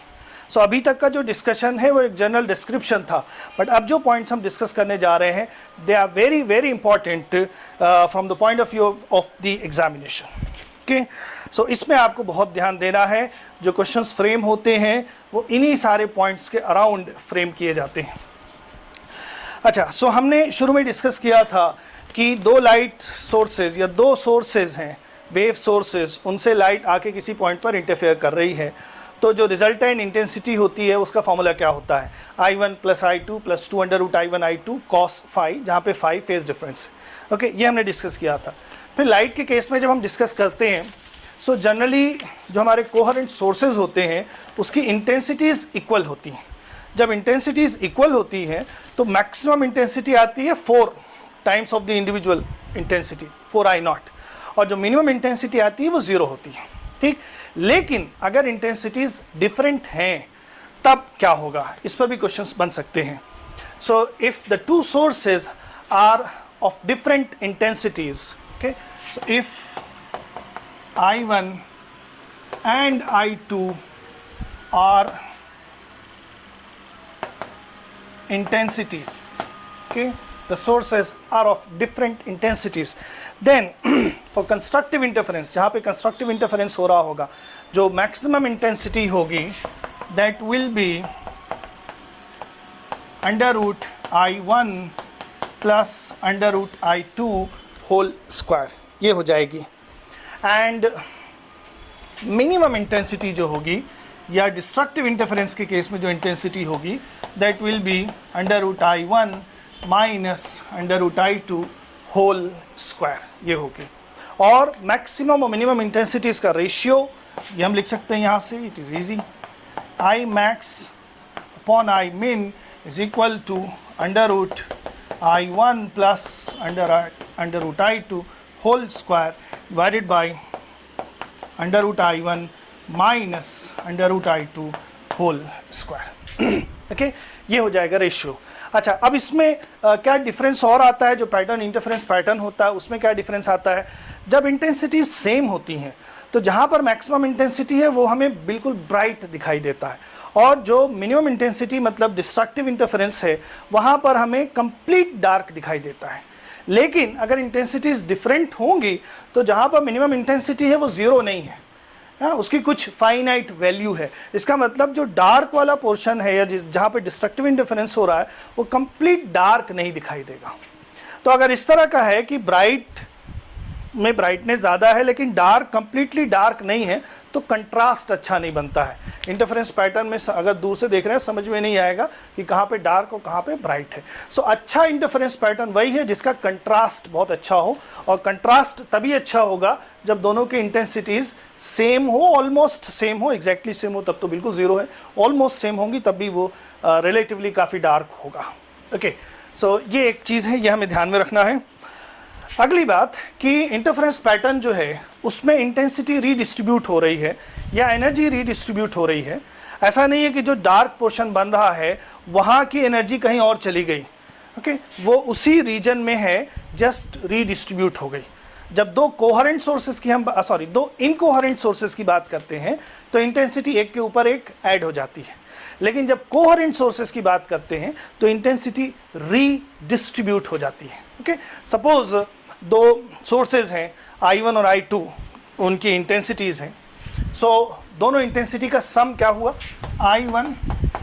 सो अभी तक का जो डिस्कशन है वो एक जनरल डिस्क्रिप्शन था, बट अब जो पॉइंट्स हम डिस्कस करने जा रहे हैं they are very very important from the point of view of the examination. Okay, so इसमें आपको बहुत ध्यान देना है। जो क्वेश्चंस फ्रेम होते हैं वो इन्हीं सारे पॉइंट्स के अराउंड फ्रेम किए जाते हैं। अच्छा, सो हमने शुरू में डिस्कस किया था कि दो लाइट सोर्सेज या दो सोर्सेज हैं, वेव सोर्सेज, उनसे लाइट आके किसी पॉइंट पर इंटरफेयर कर रही है, तो जो रिजल्टेंट इंटेंसिटी होती है उसका फॉर्मूला क्या होता है, I1 + I2 + 2√I1I2 cos phi, जहाँ पे phi फेज डिफरेंस है। ओके, ये हमने डिस्कस किया था। फिर लाइट के केस में जब हम डिस्कस करते हैं, सो जनरली जो हमारे कोहेरेंट सोर्सेज होते हैं उसकी इंटेंसिटीज़ इक्वल होती हैं। जब इंटेंसिटीज़ इक्वल होती हैं तो मैक्सिमम इंटेंसिटी आती है 4 times of the individual intensity, 4I0, और जो मिनिमम इंटेंसिटी आती है वो 0 होती है। ठीक, लेकिन अगर इंटेंसिटीज़ डिफरेंट हैं तब क्या होगा, इस पर भी क्वेश्चंस बन सकते हैं। So if the two sources are of different intensities, okay, so if I1 and I2 are intensities, okay, the sources are of different intensities, then for constructive interference, जहाँ पे constructive interference हो रहा होगा, जो maximum intensity होगी that will be √I1 + √I2 whole square, ये हो जाएगी। एंड मिनिमम इंटेंसिटी जो होगी या डिस्ट्रक्टिव इंटरफेरेंस के केस में जो इंटेंसिटी होगी that will be √I1 - √I2 whole square, ये होगी। और मैक्सिमम और मिनिमम इंटेंसिटीज़ का रेशियो ये हम लिख सकते हैं यहाँ से, it is easy, Imax upon Imin is equal to √I1 + √I2 whole square divided by √I1 - √I2 whole square। Okay, ये हो जाएगा रेशियो। अच्छा, अब इसमें क्या डिफरेंस और आता है, जो पैटर्न इंटरफेरेंस पैटर्न होता है उसमें क्या डिफरेंस आता है, जब इंटेंसिटी सेम होती हैं तो जहाँ पर मैक्सिमम इंटेंसिटी है वो हमें बिल्कुल ब्राइट दिखाई देता है, और जो मिनिमम इंटेंसिटी मतलब डिस्ट्रक्टिव इंटरफेरेंस है वहाँ पर हमें कंप्लीट डार्क दिखाई देता है। लेकिन अगर इंटेंसिटीज डिफरेंट होंगी तो जहाँ पर मिनिमम इंटेंसिटी है वो 0 नहीं है, उसकी कुछ फाइनाइट वैल्यू है। इसका मतलब जो डार्क वाला पोर्शन है या जहाँ पे डिस्ट्रक्टिव इंटरफेरेंस हो रहा है वो कंप्लीट डार्क नहीं दिखाई देगा। तो अगर इस तरह का है कि ब्राइट में ब्राइटनेस ज़्यादा है लेकिन डार्क कंप्लीटली डार्क नहीं है तो कंट्रास्ट अच्छा नहीं बनता है। इंटरफेरेंस पैटर्न में अगर दूर से देख रहे हैं समझ में नहीं आएगा कि कहाँ पे डार्क और कहाँ पे ब्राइट है। सो अच्छा इंटरफेरेंस पैटर्न वही है जिसका कंट्रास्ट बहुत अच्छा हो, और कंट्रास्ट तभी अच्छा होगा जब दोनों की इंटेंसिटीज़ सेम हो, ऑलमोस्ट सेम हो, एग्जैक्टली सेम हो तब तो बिल्कुल ज़ीरो है, ऑलमोस्ट सेम होंगी तब भी वो रिलेटिवली काफ़ी डार्क होगा। ओके, सो ये एक चीज़ है, ये हमें ध्यान में रखना है। अगली बात कि इंटरफेरेंस पैटर्न जो है उसमें इंटेंसिटी रीडिस्ट्रीब्यूट हो रही है या एनर्जी रीडिस्ट्रीब्यूट हो रही है। ऐसा नहीं है कि जो डार्क पोर्शन बन रहा है वहाँ की एनर्जी कहीं और चली गई, ओके, वो उसी रीजन में है, जस्ट रीडिस्ट्रीब्यूट हो गई। जब दो कोहेरेंट सोर्सेज की हम दो इनकोहेरेंट सोर्सेज की बात करते हैं तो इंटेंसिटी एक के ऊपर एक ऐड हो जाती है, लेकिन जब कोहेरेंट सोर्सेज की बात करते हैं तो इंटेंसिटी रीडिस्ट्रीब्यूट हो जाती है। ओके, सपोज दो सोर्सेज हैं I1 और I2, उनकी इंटेंसिटीज़ हैं, सो दोनों इंटेंसिटी का सम क्या हुआ, I1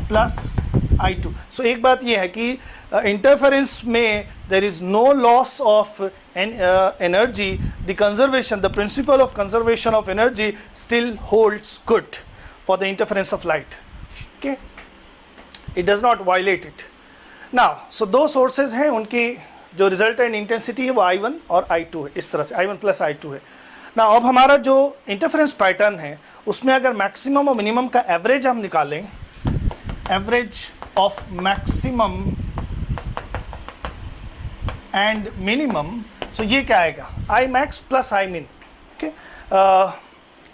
+ I2। सो एक बात ये है कि इंटरफेरेंस में there is no loss of energy, the conservation, the principle of conservation of energy still holds good for the interference of light. Okay, it does not violate it. Now so दो sources हैं, उनकी जो resultant intensity है वो I1 और I2 है, इस तरह से I1 + I2 है ना। अब हमारा जो इंटरफेरेंस पैटर्न है उसमें अगर मैक्सिमम और मिनिमम का एवरेज हम निकालें, average of maximum and minimum, so ये क्या आएगा, Imax + Imin। ओके,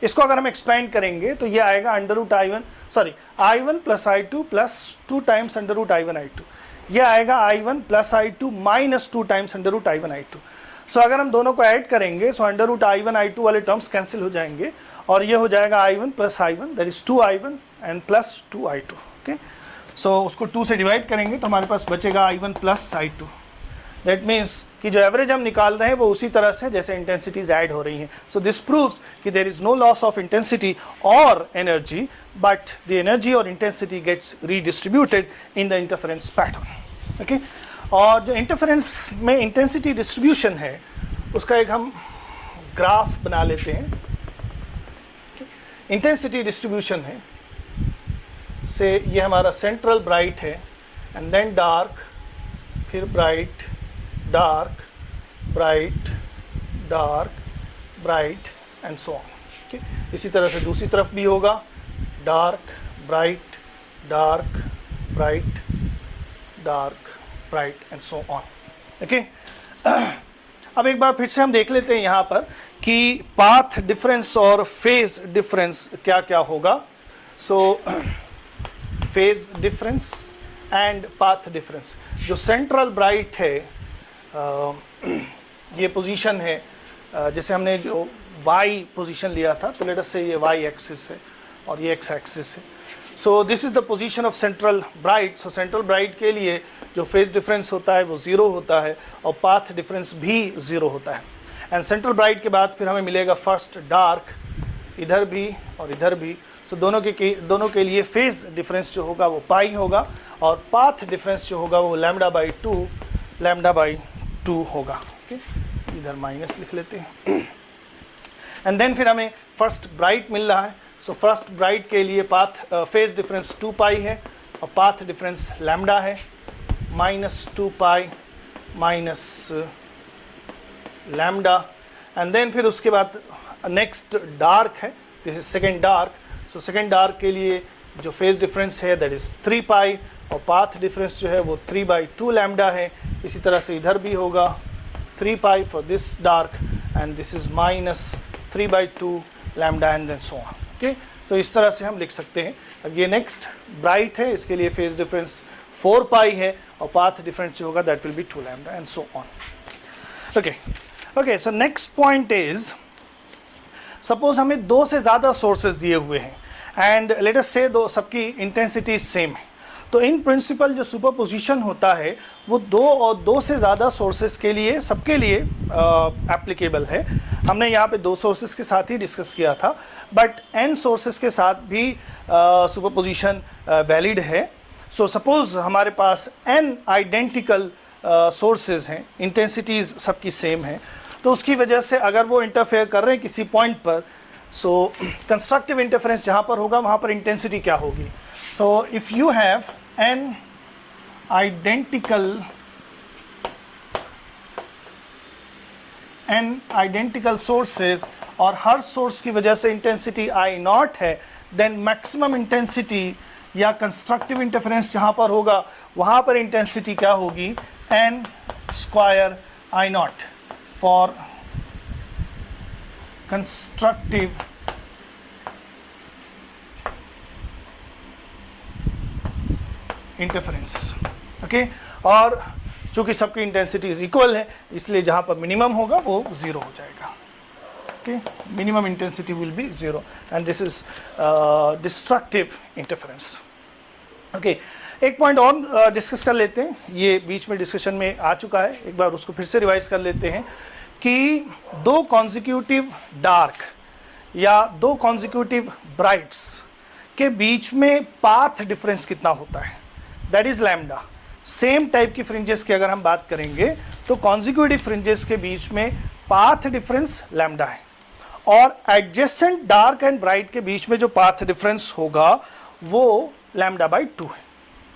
इसको अगर हम एक्सपेंड करेंगे तो ये आएगा I1 + I2 + 2 टाइम्स √I1I2, ये आएगा I1 + I2 - 2 टाइम्स √I1I2। सो अगर हम दोनों को ऐड करेंगे सो √I1I2 वाले टर्म्स कैंसिल हो जाएंगे और ये हो जाएगा I1 + I1, that is 2I1 and plus 2i2। Okay, so उसको 2 से डिवाइड करेंगे तो हमारे पास बचेगा i1 plus i2। That means कि जो एवरेज हम निकाल रहे हैं वो उसी तरह से जैसे इंटेंसिटीज ऐड हो रही हैं। सो दिस प्रूव्स कि there is no loss of intensity और एनर्जी, बट द एनर्जी और intensity gets redistributed in the interference pattern. Okay, और जो इंटरफेरेंस में इंटेंसिटी डिस्ट्रीब्यूशन है उसका एक हम ग्राफ बना लेते हैं। इंटेंसिटी डिस्ट्रीब्यूशन है से ये हमारा सेंट्रल ब्राइट है एंड देन डार्क, फिर bright, dark, bright, dark, bright and so on. ठीक, इसी तरह से दूसरी तरफ भी होगा, dark, bright, dark, bright, dark, bright and so on. Okay, अब एक बार फिर से हम देख लेते हैं यहाँ पर कि पाथ डिफरेंस और फेज डिफरेंस क्या क्या होगा। So phase difference and path difference. जो सेंट्रल ब्राइट है ये पोजीशन है, जैसे हमने जो y पोजीशन लिया था तो लेट अस से ये y एक्सिस है और ये x एक्सिस है। So this is the position of central bright. So central bright के लिए जो फेज डिफरेंस होता है वो 0 होता है और पाथ डिफरेंस भी 0 होता है। एंड सेंट्रल ब्राइट के बाद फिर हमें मिलेगा फर्स्ट डार्क, इधर भी और इधर भी। सो दोनों के लिए फेज डिफरेंस जो होगा वो पाई होगा और पाथ डिफरेंस जो होगा वो λ/2 होगा। ओके, इधर माइनस लिख लेते हैं। एंड देन फिर हमें फर्स्ट ब्राइट मिल रहा है। सो फर्स्ट ब्राइट के लिए पाथ फेज डिफरेंस 2 पाई है और पाथ डिफरेंस लैम्डा है, -2 pi minus lambda. And then फिर उसके बाद नेक्स्ट डार्क है, this is second dark. So second dark के लिए जो फेज डिफरेंस है दैट इज 3 पाई और पाथ डिफरेंस जो है वो 3/2 लैम्डा है। इसी तरह से इधर भी होगा 3 pi for this dark and this is -3/2 lambda and then so on. Okay, तो इस तरह से हम लिख सकते हैं। अब ये नेक्स्ट ब्राइट है, इसके लिए फेज डिफरेंस 4 पाई है और पाथ डिफरेंस जो होगा that will B 2 lambda and so on. Okay, so next point is suppose हमें 2 से ज़्यादा सोर्सेज दिए हुए हैं एंड लेट अस से दो सबकी इंटेंसिटी सेम है। तो इन प्रिंसिपल जो सुपरपोजिशन होता है वो 2 और 2 से ज़्यादा सोर्सेज के लिए सबके लिए एप्लीकेबल है। हमने यहाँ पे 2 सोर्सेज के साथ ही डिस्कस किया था, बट n सोर्सेज के साथ भी सुपरपोजिशन वैलिड है। सो सपोज हमारे पास n आइडेंटिकल सोर्सेज हैं, इंटेंसिटीज़ सबकी सेम है, तो उसकी वजह से अगर वो इंटरफेयर कर रहे हैं किसी पॉइंट पर, सो कंस्ट्रक्टिव इंटरफेरेंस जहाँ पर होगा वहाँ पर इंटेंसिटी क्या होगी। So if you have n identical sources और हर सोर्स की वजह से इंटेंसिटी I0 है, देन मैक्सिमम इंटेंसिटी या कंस्ट्रक्टिव इंटरफेरेंस जहाँ पर होगा वहाँ पर इंटेंसिटी क्या होगी, n² I0 for constructive interference. Okay, और चूंकि सबकी इंटेंसिटीज इक्वल है इसलिए जहाँ पर मिनिमम होगा वो 0 हो जाएगा। Okay, minimum intensity will be 0 and this is destructive interference. Okay, एक पॉइंट और डिस्कस कर लेते हैं, ये बीच में डिस्कशन में आ चुका है, एक बार उसको फिर से रिवाइज कर लेते हैं कि 2 कॉन्जिक्यूटिव डार्क या 2 कॉन्जिक्यूटिव ब्राइट्स के बीच में पाथ डिफरेंस कितना होता है, that is lambda. Same type की फ्रिंजेस की अगर हम बात करेंगे तो कॉन्जिक्यूटिव फ्रिंजेस के बीच में पाथ डिफरेंस लैम्डा है और एडजेसेंट डार्क एंड ब्राइट के बीच में जो पाथ डिफरेंस होगा वो λ/2 है।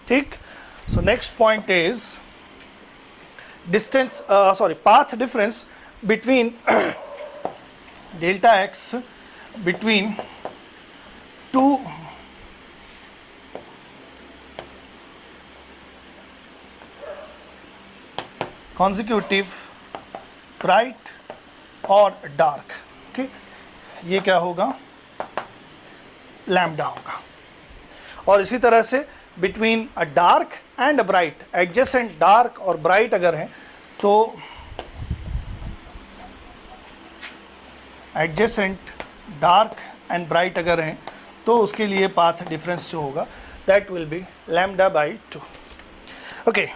ठीक, so next point is distance path difference between delta x between 2 consecutive bright और डार्क। ओके, ये क्या होगा, लैम्डा होगा। और इसी तरह से between a dark and a bright, adjacent dark और ब्राइट अगर हैं तो एडजेसेंट डार्क एंड ब्राइट अगर हैं तो उसके लिए पाथ डिफरेंस जो होगा दैट विल बी λ/2। ओके,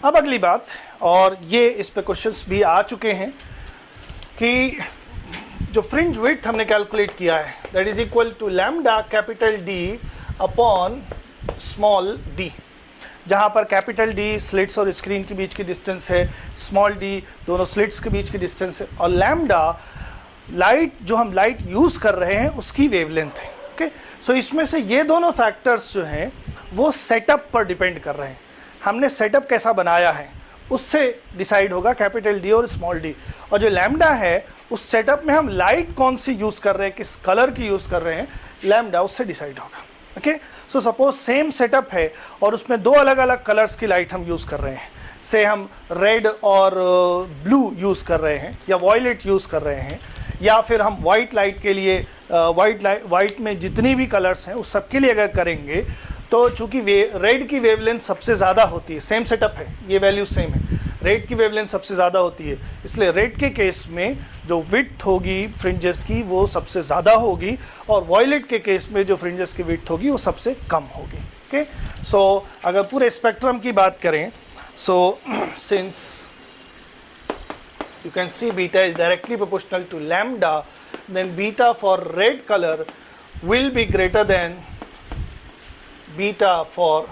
अब अगली बात, और ये इस पे क्वेश्चंस भी आ चुके हैं कि जो फ्रिंज विड्थ हमने कैलकुलेट किया है that is equal to λD upon small d, जहाँ पर कैपिटल D स्लिट्स और स्क्रीन के बीच की डिस्टेंस है, स्मॉल d दोनों स्लिट्स के बीच की डिस्टेंस है, और लैम्डा लाइट जो हम लाइट यूज़ कर रहे हैं उसकी वेवलेंथ है। ओके, सो इसमें से ये दोनों फैक्टर्स जो हैं वो सेटअप पर डिपेंड कर रहे हैं। हमने सेटअप कैसा बनाया है उससे डिसाइड होगा कैपिटल D और स्मॉल d, और जो लैम्डा है उस सेटअप में हम लाइट कौन सी यूज़ कर रहे हैं, किस कलर की यूज़ कर रहे हैं, लैम्डा उससे डिसाइड होगा। Okay, so suppose same setup है और उसमें दो अलग अलग कलर्स की लाइट हम यूज़ कर रहे हैं, से हम रेड और ब्लू यूज़ कर रहे हैं या वॉयलेट यूज़ कर रहे हैं, या फिर हम वाइट लाइट के लिए वाइट में जितनी भी कलर्स हैं उस सब के लिए अगर करेंगे तो चूंकि रेड की वेवलेंथ सबसे ज़्यादा होती है, सेम सेटअप है, ये वैल्यू सेम है, रेड की वेवलेंथ सबसे ज़्यादा होती है, इसलिए रेड के केस में जो विड्थ होगी फ्रिंजेस की वो सबसे ज़्यादा होगी, और वॉयलेट के केस में जो फ्रिंजेस की विड्थ होगी वो सबसे कम होगी। ओके, सो अगर पूरे स्पेक्ट्रम की बात करें, so since you can see beta is directly proportional to lambda, then beta for red color will be greater than beta for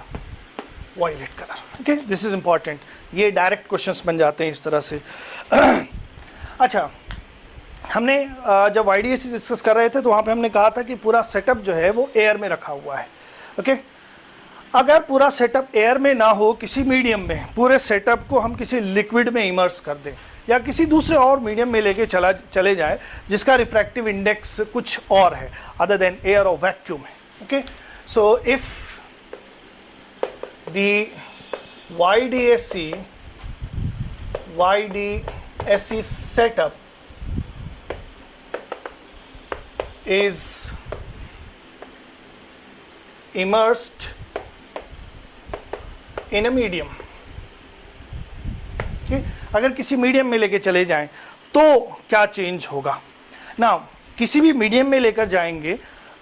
violet color. Okay, this is important. ये डायरेक्ट क्वेश्चंस बन जाते हैं इस तरह से। अच्छा, हमने जब YDAC डिस्कस कर रहे थे तो वहाँ पे हमने कहा था कि पूरा सेटअप जो है वो एयर में रखा हुआ है। ओके, अगर पूरा सेटअप एयर में ना हो, किसी मीडियम में पूरे सेटअप को हम किसी लिक्विड में इमर्स कर दें या किसी दूसरे और मीडियम में लेके चले जाए जिसका रिफ्रैक्टिव इंडेक्स कुछ और है अदर देन एयर और वैक्यूम है। Okay, so if the YDAC setup is immersed in a medium, अगर किसी मीडियम में लेके चले जाएं तो क्या चेंज होगा ना, किसी भी मीडियम में लेकर जाएंगे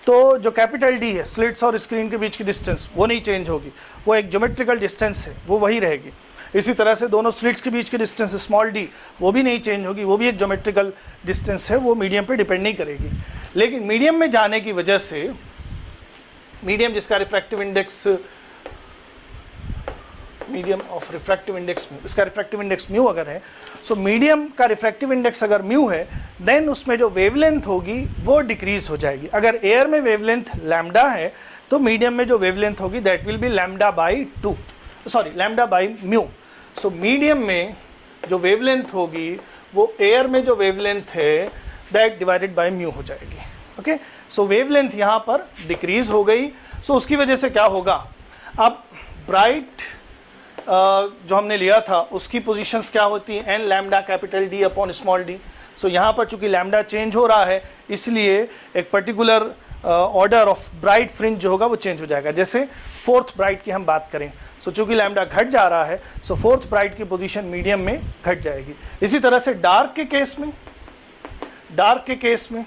तो जो कैपिटल D है स्लिट्स और स्क्रीन के बीच की डिस्टेंस वो नहीं चेंज होगी, वो एक ज्योमेट्रिकल डिस्टेंस है, वो वही रहेगी। इसी तरह से दोनों स्लिट्स के बीच की डिस्टेंस स्मॉल d वो भी नहीं चेंज होगी, वो भी एक ज्योमेट्रिकल डिस्टेंस है, वो मीडियम पे डिपेंड नहीं करेगी। लेकिन मीडियम में जाने की वजह से, मीडियम जिसका refractive index medium of refractive index mu, इसका रिफ्रैक्टिव इंडेक्स म्यू अगर है, सो मीडियम का रिफ्रैक्टिव इंडेक्स अगर म्यू है देन उसमें जो वेवलेंथ होगी वो डिक्रीज हो जाएगी। अगर एयर में वेवलेंथ लैम्डा है तो मीडियम में जो वेवलेंथ होगी that will be λ/2, sorry λ/μ। So medium में जो वेवलेंथ होगी वो एयर में जो वेवलेंथ है दैट डिवाइडेड बाय म्यू हो जाएगी। ओके, सो वेवलेंथ यहाँ पर डिक्रीज हो गई, सो उसकी वजह से क्या होगा, अब ब्राइट जो हमने लिया था उसकी पोजीशंस क्या होती हैं, n lambda capital D upon small d। So यहाँ पर चूंकि लैम्डा चेंज हो रहा है इसलिए एक particular order of bright fringe जो होगा वो चेंज हो जाएगा। जैसे फोर्थ ब्राइट की हम बात करें, सो चूंकि लैम्डा घट जा रहा है सो फोर्थ ब्राइट की पोजीशन मीडियम में घट जाएगी। इसी तरह से डार्क के केस में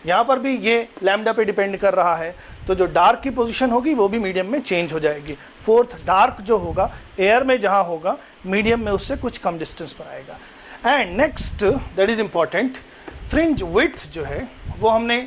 यहाँ पर भी ये लैम्डा पे डिपेंड कर रहा है, तो जो डार्क की पोजीशन होगी वो भी मीडियम में चेंज हो जाएगी। फोर्थ डार्क जो होगा एयर में जहाँ होगा मीडियम में उससे कुछ कम डिस्टेंस पर आएगा। And next that is important, fringe width जो है वो हमने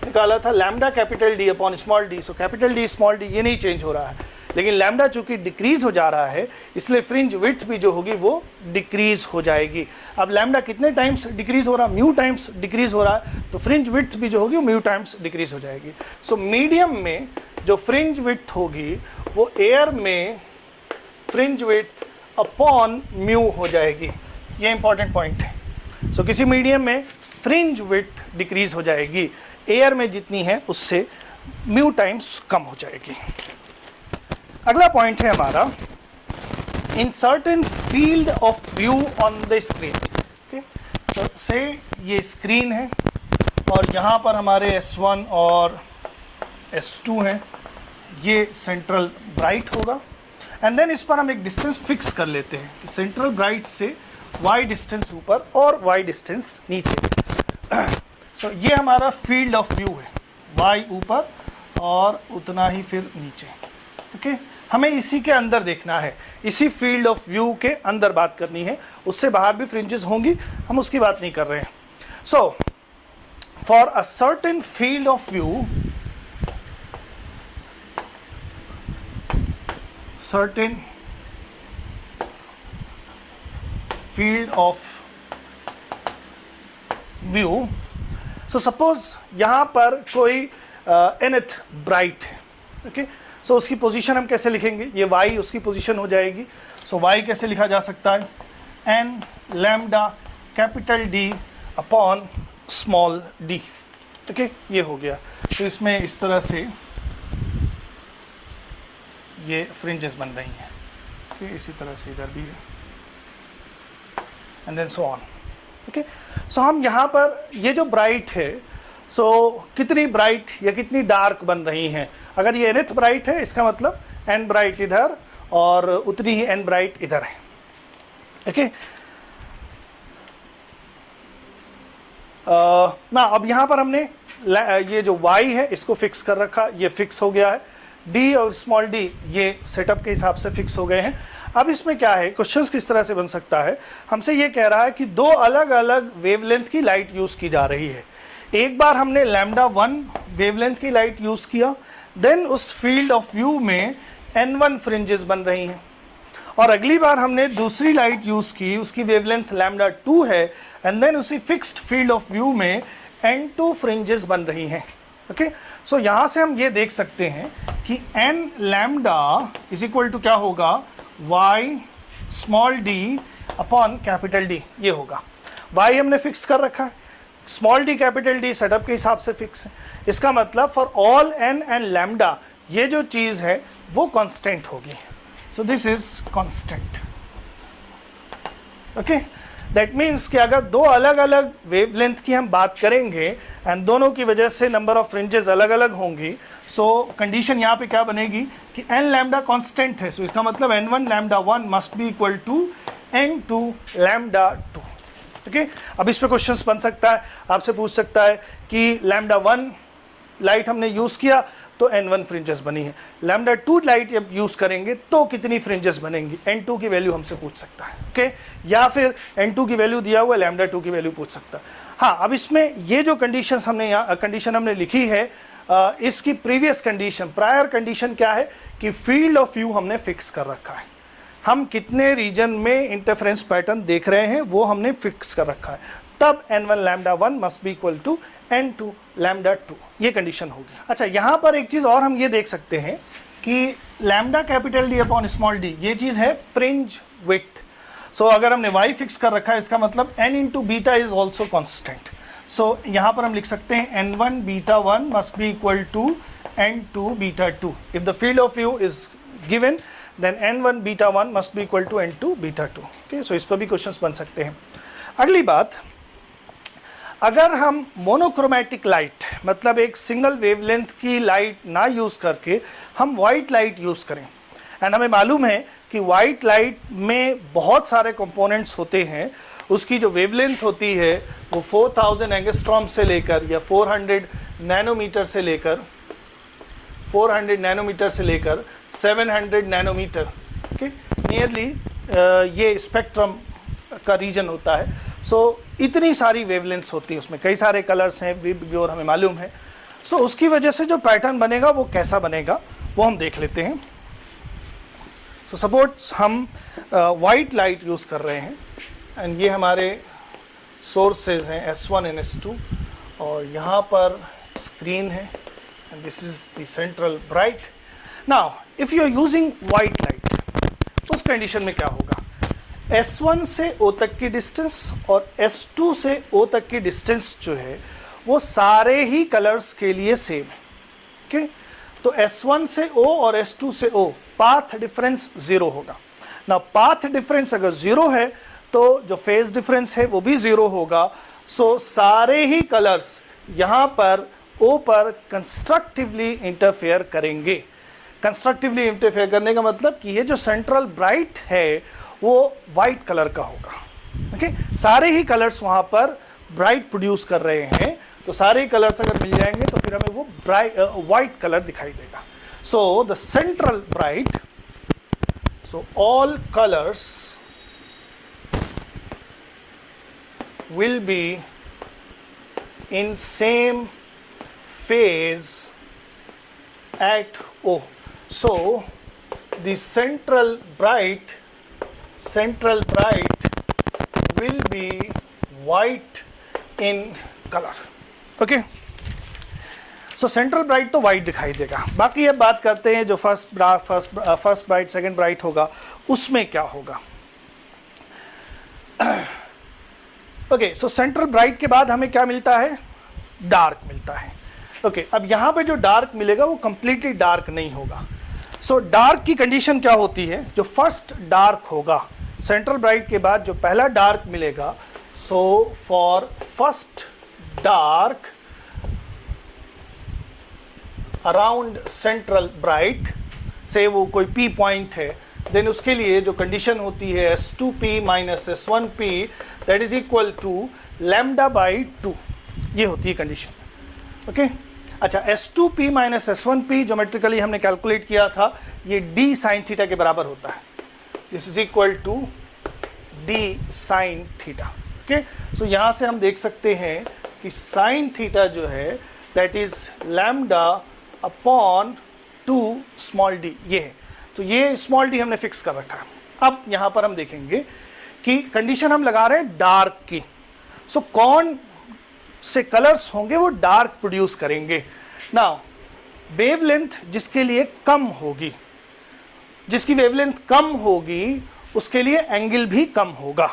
निकाला था lambda capital D upon small d। So capital D small d ये नहीं चेंज हो रहा है, लेकिन लैम्डा चूंकि डिक्रीज हो जा रहा है इसलिए फ्रिंज विड्थ भी जो होगी वो डिक्रीज हो जाएगी। अब लैम्डा कितने टाइम्स डिक्रीज हो रहा है, म्यू टाइम्स डिक्रीज हो रहा है, तो फ्रिंज विड्थ भी जो होगी वो म्यू टाइम्स डिक्रीज हो जाएगी। सो मीडियम में जो फ्रिंज विड्थ होगी वो एयर में फ्रिंज विड्थ अपॉन म्यू हो जाएगी, ये इंपॉर्टेंट पॉइंट है। सो किसी मीडियम में फ्रिंज विड्थ डिक्रीज हो जाएगी, एयर में जितनी है उससे म्यू टाइम्स कम हो जाएगी। अगला पॉइंट है हमारा, in certain field of view on the screen. Okay, so से ये स्क्रीन है और यहाँ पर हमारे S1 और S2 हैं, ये सेंट्रल ब्राइट होगा एंड देन इस पर हम एक डिस्टेंस फिक्स कर लेते हैं कि सेंट्रल ब्राइट से y डिस्टेंस ऊपर और y डिस्टेंस नीचे। सो ये हमारा फील्ड ऑफ व्यू है, y ऊपर और उतना ही फिर नीचे। ओके, हमें इसी के अंदर देखना है, इसी फील्ड ऑफ व्यू के अंदर बात करनी है, उससे बाहर भी फ्रिंजेस होंगी, हम उसकी बात नहीं कर रहे हैं। So for a certain field of view, certain field of view, so suppose यहां पर कोई nth ब्राइट है। ओके, सो उसकी पोजीशन हम कैसे लिखेंगे, ये y उसकी पोजीशन हो जाएगी। सो y कैसे लिखा जा सकता है, n lambda capital D upon small d। Okay, ये हो गया। तो इसमें इस तरह से ये फ्रिंजेस बन रही हैं। ओके, इसी तरह से इधर भी है, and then so on. Okay, so हम यहाँ पर ये जो ब्राइट है, सो कितनी ब्राइट या कितनी डार्क बन रही हैं। अगर ये nth ब्राइट है, इसका मतलब n ब्राइट इधर और उतनी ही n ब्राइट इधर है। ओके, ना अब यहाँ पर हमने ये जो y है इसको फिक्स कर रखा, ये फिक्स हो गया है। d और स्मॉल d ये सेटअप के हिसाब से फिक्स हो गए हैं। अब इसमें क्या है, क्वेश्चंस किस तरह से बन सकता है, हमसे ये कह रहा है कि दो अलग अलग वेवलेंथ की लाइट यूज़ की जा रही है। एक बार हमने लैम्डा 1 वेवलेंथ की लाइट यूज़ किया, देन उस फील्ड ऑफ व्यू में n1 फ्रिंजेस बन रही हैं, और अगली बार हमने दूसरी लाइट यूज़ की, उसकी वेवलेंथ लैम्डा 2 है, एंड देन उसी फिक्स्ड फील्ड ऑफ व्यू में n2 फ्रिंजेस बन रही हैं। ओके, सो यहाँ से हम ये देख सकते हैं कि n lambda is equal to क्या होगा, y small d upon capital D, ये होगा। y हमने फिक्स कर रखा है, small d capital D setup के हिसाब से फिक्स है। इसका मतलब for all n and lambda ये जो चीज़ है वो कांस्टेंट होगी। So this is constant. Okay, that means कि अगर दो अलग अलग वेवलेंथ की हम बात करेंगे एंड दोनों की वजह से नंबर ऑफ फ्रिंजेस अलग अलग होंगी, सो कंडीशन यहाँ पे क्या बनेगी कि n लैम्डा कांस्टेंट है। सो इसका मतलब n1 lambda 1 must be equal to n2 lambda 2। Okay, अब इस पे क्वेश्चंस बन सकता है, आपसे पूछ सकता है कि लैम्डा 1 लाइट हमने यूज़ किया तो n1 फ्रिंजेस बनी है, लैम्डा 2 लाइट जब यूज़ करेंगे तो कितनी फ्रिंजेस बनेंगी, n2 की वैल्यू हमसे पूछ सकता है। ओके, या फिर n2 की वैल्यू दिया हुआ लैम्डा 2 की वैल्यू पूछ सकता है। हाँ, अब इसमें ये जो कंडीशन हमने लिखी है, इसकी प्रीवियस कंडीशन, प्रायर कंडीशन क्या है कि फील्ड ऑफ व्यू हमने फिक्स कर रखा है। हम कितने रीजन में इंटरफेरेंस पैटर्न देख रहे हैं वो हमने फिक्स कर रखा है, तब n1 lambda 1 must be equal to n2 lambda 2, ये कंडीशन होगी। अच्छा, यहाँ पर एक चीज़ और हम ये देख सकते हैं कि lambda capital D upon small d ये चीज़ है फ्रिंज विड्थ। सो अगर हमने y फिक्स कर रखा है, इसका मतलब n into beta is also constant. So यहाँ पर हम लिख सकते हैं n1 beta 1 must be equal to n2 beta 2। If the field of view is given then n1 beta 1 must be equal to n2 beta 2। Okay, so इस पर भी questions बन सकते हैं। अगली बात, अगर हम मोनोक्रोमैटिक लाइट मतलब एक सिंगल वेवलेंथ की लाइट ना यूज़ करके हम वाइट लाइट यूज़ करें, एंड हमें मालूम है कि वाइट लाइट में बहुत सारे कंपोनेंट्स होते हैं, उसकी जो वेवलेंथ होती है वो 4000 एंगस्ट्रॉम से लेकर या 400 नैनोमीटर से लेकर 700 नैनोमीटर, ओके, नियरली ये स्पेक्ट्रम का रीजन होता है। सो इतनी सारी वेवलेंथ्स होती है, उसमें कई सारे कलर्स हैं, विब और हमें मालूम है। सो उसकी वजह से जो पैटर्न बनेगा वो कैसा बनेगा वो हम देख लेते हैं। सो सपोज हम वाइट लाइट यूज़ कर रहे हैं, एंड ये हमारे सोर्सेज हैं S1 and S2, और यहाँ पर स्क्रीन है, and this is the central bright. Now if you are using white light, उस कंडीशन में क्या होगा, S1 से O तक की डिस्टेंस और S2 से O तक की डिस्टेंस जो है वो सारे ही कलर्स के लिए सेम है। ओके, तो S1 से O और S2 से O पाथ डिफरेंस 0 होगा ना। पाथ डिफरेंस अगर 0 है तो जो फेज डिफरेंस है वो भी 0 होगा। सो सारे ही कलर्स यहाँ पर O पर कंस्ट्रक्टिवली इंटरफेयर करेंगे। कंस्ट्रक्टिवली इंटरफेयर करने का मतलब कि ये जो सेंट्रल ब्राइट है वो वाइट कलर का होगा। ओके, सारे ही कलर्स वहाँ पर ब्राइट प्रोड्यूस कर रहे हैं, तो सारे कलर्स अगर मिल जाएंगे तो फिर हमें वो ब्राइट वाइट कलर दिखाई देगा. सो the central bright, so all colours will be in same phase at O. So the central bright will be white in color. Okay, so central bright तो white दिखाई देगा. बाकी अब बात करते हैं जो फर्स्ट ब्राइट सेकंड ब्राइट होगा उसमें क्या होगा. ओके, सो सेंट्रल ब्राइट के बाद हमें क्या मिलता है, डार्क मिलता है. ओके, अब यहां पे जो डार्क मिलेगा वो कंप्लीटली डार्क नहीं होगा. सो डार्क की कंडीशन क्या होती है, जो फर्स्ट डार्क होगा सेंट्रल ब्राइट के बाद जो पहला डार्क मिलेगा, so for first dark around central bright से वो कोई पी पॉइंट है, देन उसके लिए जो कंडीशन होती है S2p minus S1p that is equal to lambda by 2, ये होती है कंडीशन. ओके, अच्छा, S2p माइनस S1p ज्योमेट्रिकली हमने कैलकुलेट किया था, ये d साइन थीटा के बराबर होता है. This is equal to d sine theta. Okay, so यहाँ से हम देख सकते हैं कि साइन थीटा जो है that is lambda upon 2 small d, ये है. तो ये स्मॉल d हमने फिक्स कर रखा है. अब यहाँ पर हम देखेंगे कि कंडीशन हम लगा रहे हैं डार्क की. सो कौन से कलर्स होंगे वो डार्क प्रोड्यूस करेंगे. नाउ वेवलेंथ जिसके लिए कम होगी, जिसकी वेवलेंथ कम होगी उसके लिए एंगल भी कम होगा.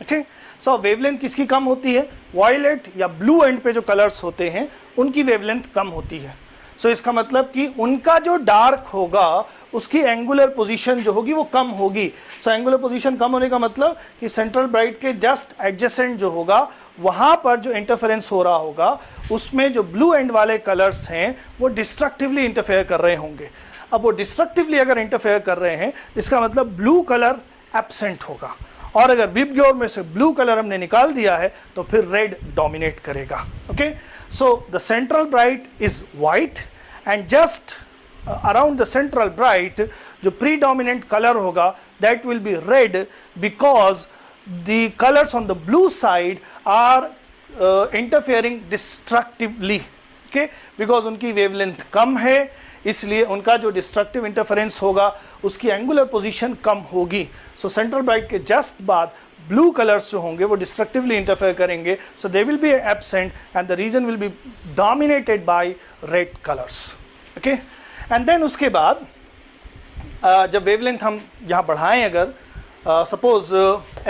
ओके, सो वेवलेंथ किसकी कम होती है, वायलेट या ब्लू एंड पे जो कलर्स होते हैं उनकी वेवलेंथ कम होती है. सो इसका मतलब कि उनका जो डार्क होगा उसकी एंगुलर पोजीशन जो होगी वो कम होगी. सो एंगुलर पोजीशन कम होने का मतलब कि सेंट्रल ब्राइट के जस्ट एडजेसेंट जो होगा वहां पर जो इंटरफेरेंस हो रहा होगा उसमें जो ब्लू एंड वाले कलर्स हैं वो डिस्ट्रक्टिवली इंटरफेयर कर रहे होंगे. अब वो डिस्ट्रक्टिवली अगर इंटरफेयर कर रहे हैं इसका मतलब ब्लू कलर एब्सेंट होगा, और अगर विबग्योर में से ब्लू कलर हमने निकाल दिया है तो फिर रेड डोमिनेट करेगा. Okay, so the central bright is white and just around the central bright जो प्रीडोमिनेंट कलर होगा that will be red because the colours on the blue side are interfering destructively. Okay, because उनकी wavelength कम है इसलिए उनका जो destructive interference होगा उसकी एंगुलर पोजीशन कम होगी. सो सेंट्रल ब्राइट के जस्ट बाद ब्लू कलर्स जो होंगे वो डिस्ट्रक्टिवली इंटरफेयर करेंगे. So they will be absent and the region will be dominated by red colours. Okay, and then उसके बाद जब वेवलेंथ हम यहाँ बढ़ाएं, अगर सपोज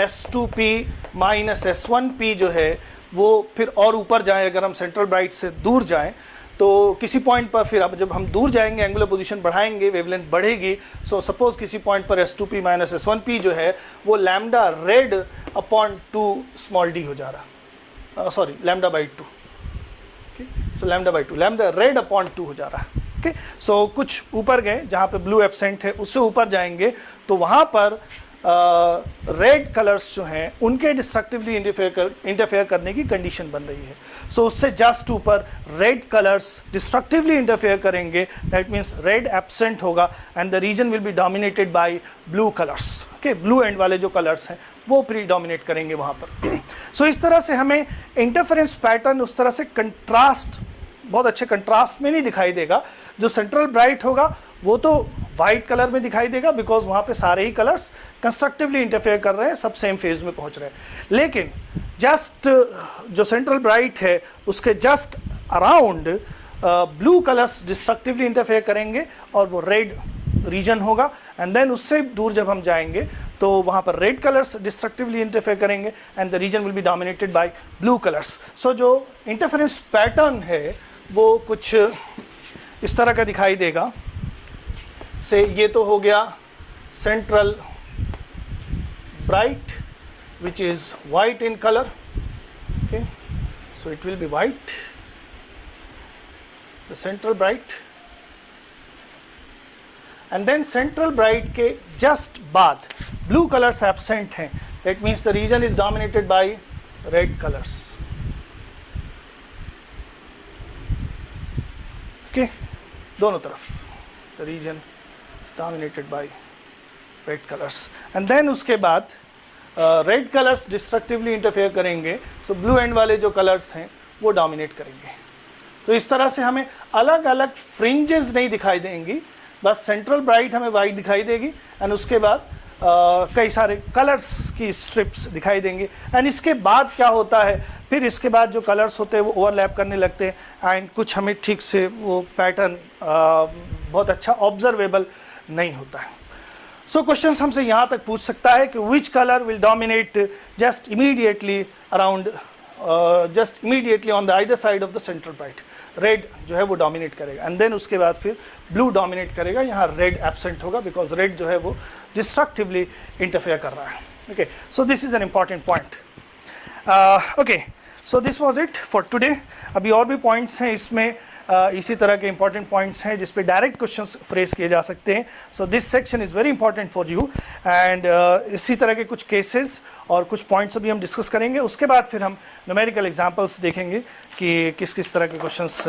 S2p माइनस S1p जो है वो फिर और ऊपर जाए, अगर हम सेंट्रल ब्राइट से दूर जाएं तो किसी पॉइंट पर फिर अब जब हम दूर जाएंगे एंगुलर पोजीशन बढ़ाएंगे वेवलेंथ बढ़ेगी. सो सपोज किसी पॉइंट पर S2p माइनस S1p जो है वो lambda red upon 2 small d हो जा रहा, sorry lambda by 2. So lambda by 2, lambda red upon 2 हो जा रहा है. ओके, सो कुछ ऊपर गए जहाँ पे ब्लू एब्सेंट है उससे ऊपर जाएंगे तो वहाँ पर रेड कलर्स जो हैं उनके डिस्ट्रक्टिवली इंटरफेयर करने की कंडीशन बन रही है. सो उससे जस्ट ऊपर रेड कलर्स डिस्ट्रक्टिवली इंटरफेयर करेंगे, दैट मीन्स रेड एब्सेंट होगा and the region will be dominated by blue colours. Okay, blue end वाले जो कलर्स हैं वो प्रीडोमिनेट करेंगे वहाँ पर. सो इस तरह से हमें इंटरफेरेंस पैटर्न उस तरह से कंट्रास्ट, बहुत अच्छे कंट्रास्ट में नहीं दिखाई देगा. जो सेंट्रल ब्राइट होगा वो तो वाइट कलर में दिखाई देगा बिकॉज वहाँ पे सारे ही कलर्स कंस्ट्रक्टिवली इंटरफेयर कर रहे हैं, सब सेम फेज में पहुँच रहे हैं. लेकिन जस्ट जो सेंट्रल ब्राइट है उसके just around blue colours destructively interfere करेंगे और वो रेड रीजन होगा. एंड देन उससे दूर जब हम जाएंगे तो वहाँ पर रेड कलर्स डिस्ट्रक्टिवली इंटरफेयर करेंगे and the region will be dominated by blue colours. So जो इंटरफेरेंस पैटर्न है वो कुछ इस तरह का दिखाई देगा. से ये तो हो गया central bright which is white in color. Okay, so it will be white, the central bright, and then central bright के just बाद blue colors absent हैं, that means the region is dominated by red colors. Okay, दोनों तरफ the region dominated by red colours, and then उसके बाद red colours destructively interfere करेंगे, सो blue end वाले जो कलर्स हैं वो डोमिनेट करेंगे। तो इस तरह से हमें अलग अलग फ्रिंजेस नहीं दिखाई देंगी, बस सेंट्रल ब्राइट हमें वाइट दिखाई देगी, एंड उसके बाद कई सारे कलर्स की स्ट्रिप्स दिखाई देंगी। एंड इसके बाद क्या होता है, फिर इसके बाद जो कलर्स होते हैं वो ओवरलैप करने लगते हैं, एंड कुछ हमें ठीक से वो पैटर्न बहुत अच्छा ऑब्जर्वेबल नहीं होता है। सो क्वेश्चंस हमसे यहाँ तक पूछ सकता है कि which colour will dominate just immediately around, just immediately on the either side of the central bright. Red जो है वो डोमिनेट करेगा, एंड देन उसके बाद फिर ब्लू डोमिनेट करेगा। यहाँ रेड एब्सेंट होगा बिकॉज रेड जो है वो डिस्ट्रक्टिवली इंटरफेयर कर रहा है। Okay, so this is an important point. Okay, so this was it for today. अभी और भी पॉइंट्स हैं इसमें, इसी तरह के इंपॉर्टेंट पॉइंट्स हैं जिस पे डायरेक्ट क्वेश्चंस फ्रेज किए जा सकते हैं। So this section is very important for you, and इसी तरह के कुछ केसेस और कुछ पॉइंट्स अभी हम डिस्कस करेंगे। उसके बाद फिर हम न्यूमेरिकल एग्जांपल्स देखेंगे कि किस किस तरह के क्वेश्चंस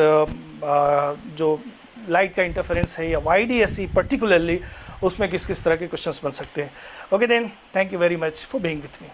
जो लाइट का इंटरफेरेंस है या YDSE पर्टिकुलरली, उसमें किस किस तरह के क्वेश्चंस बन सकते हैं। Okay then, thank you very much for being with me.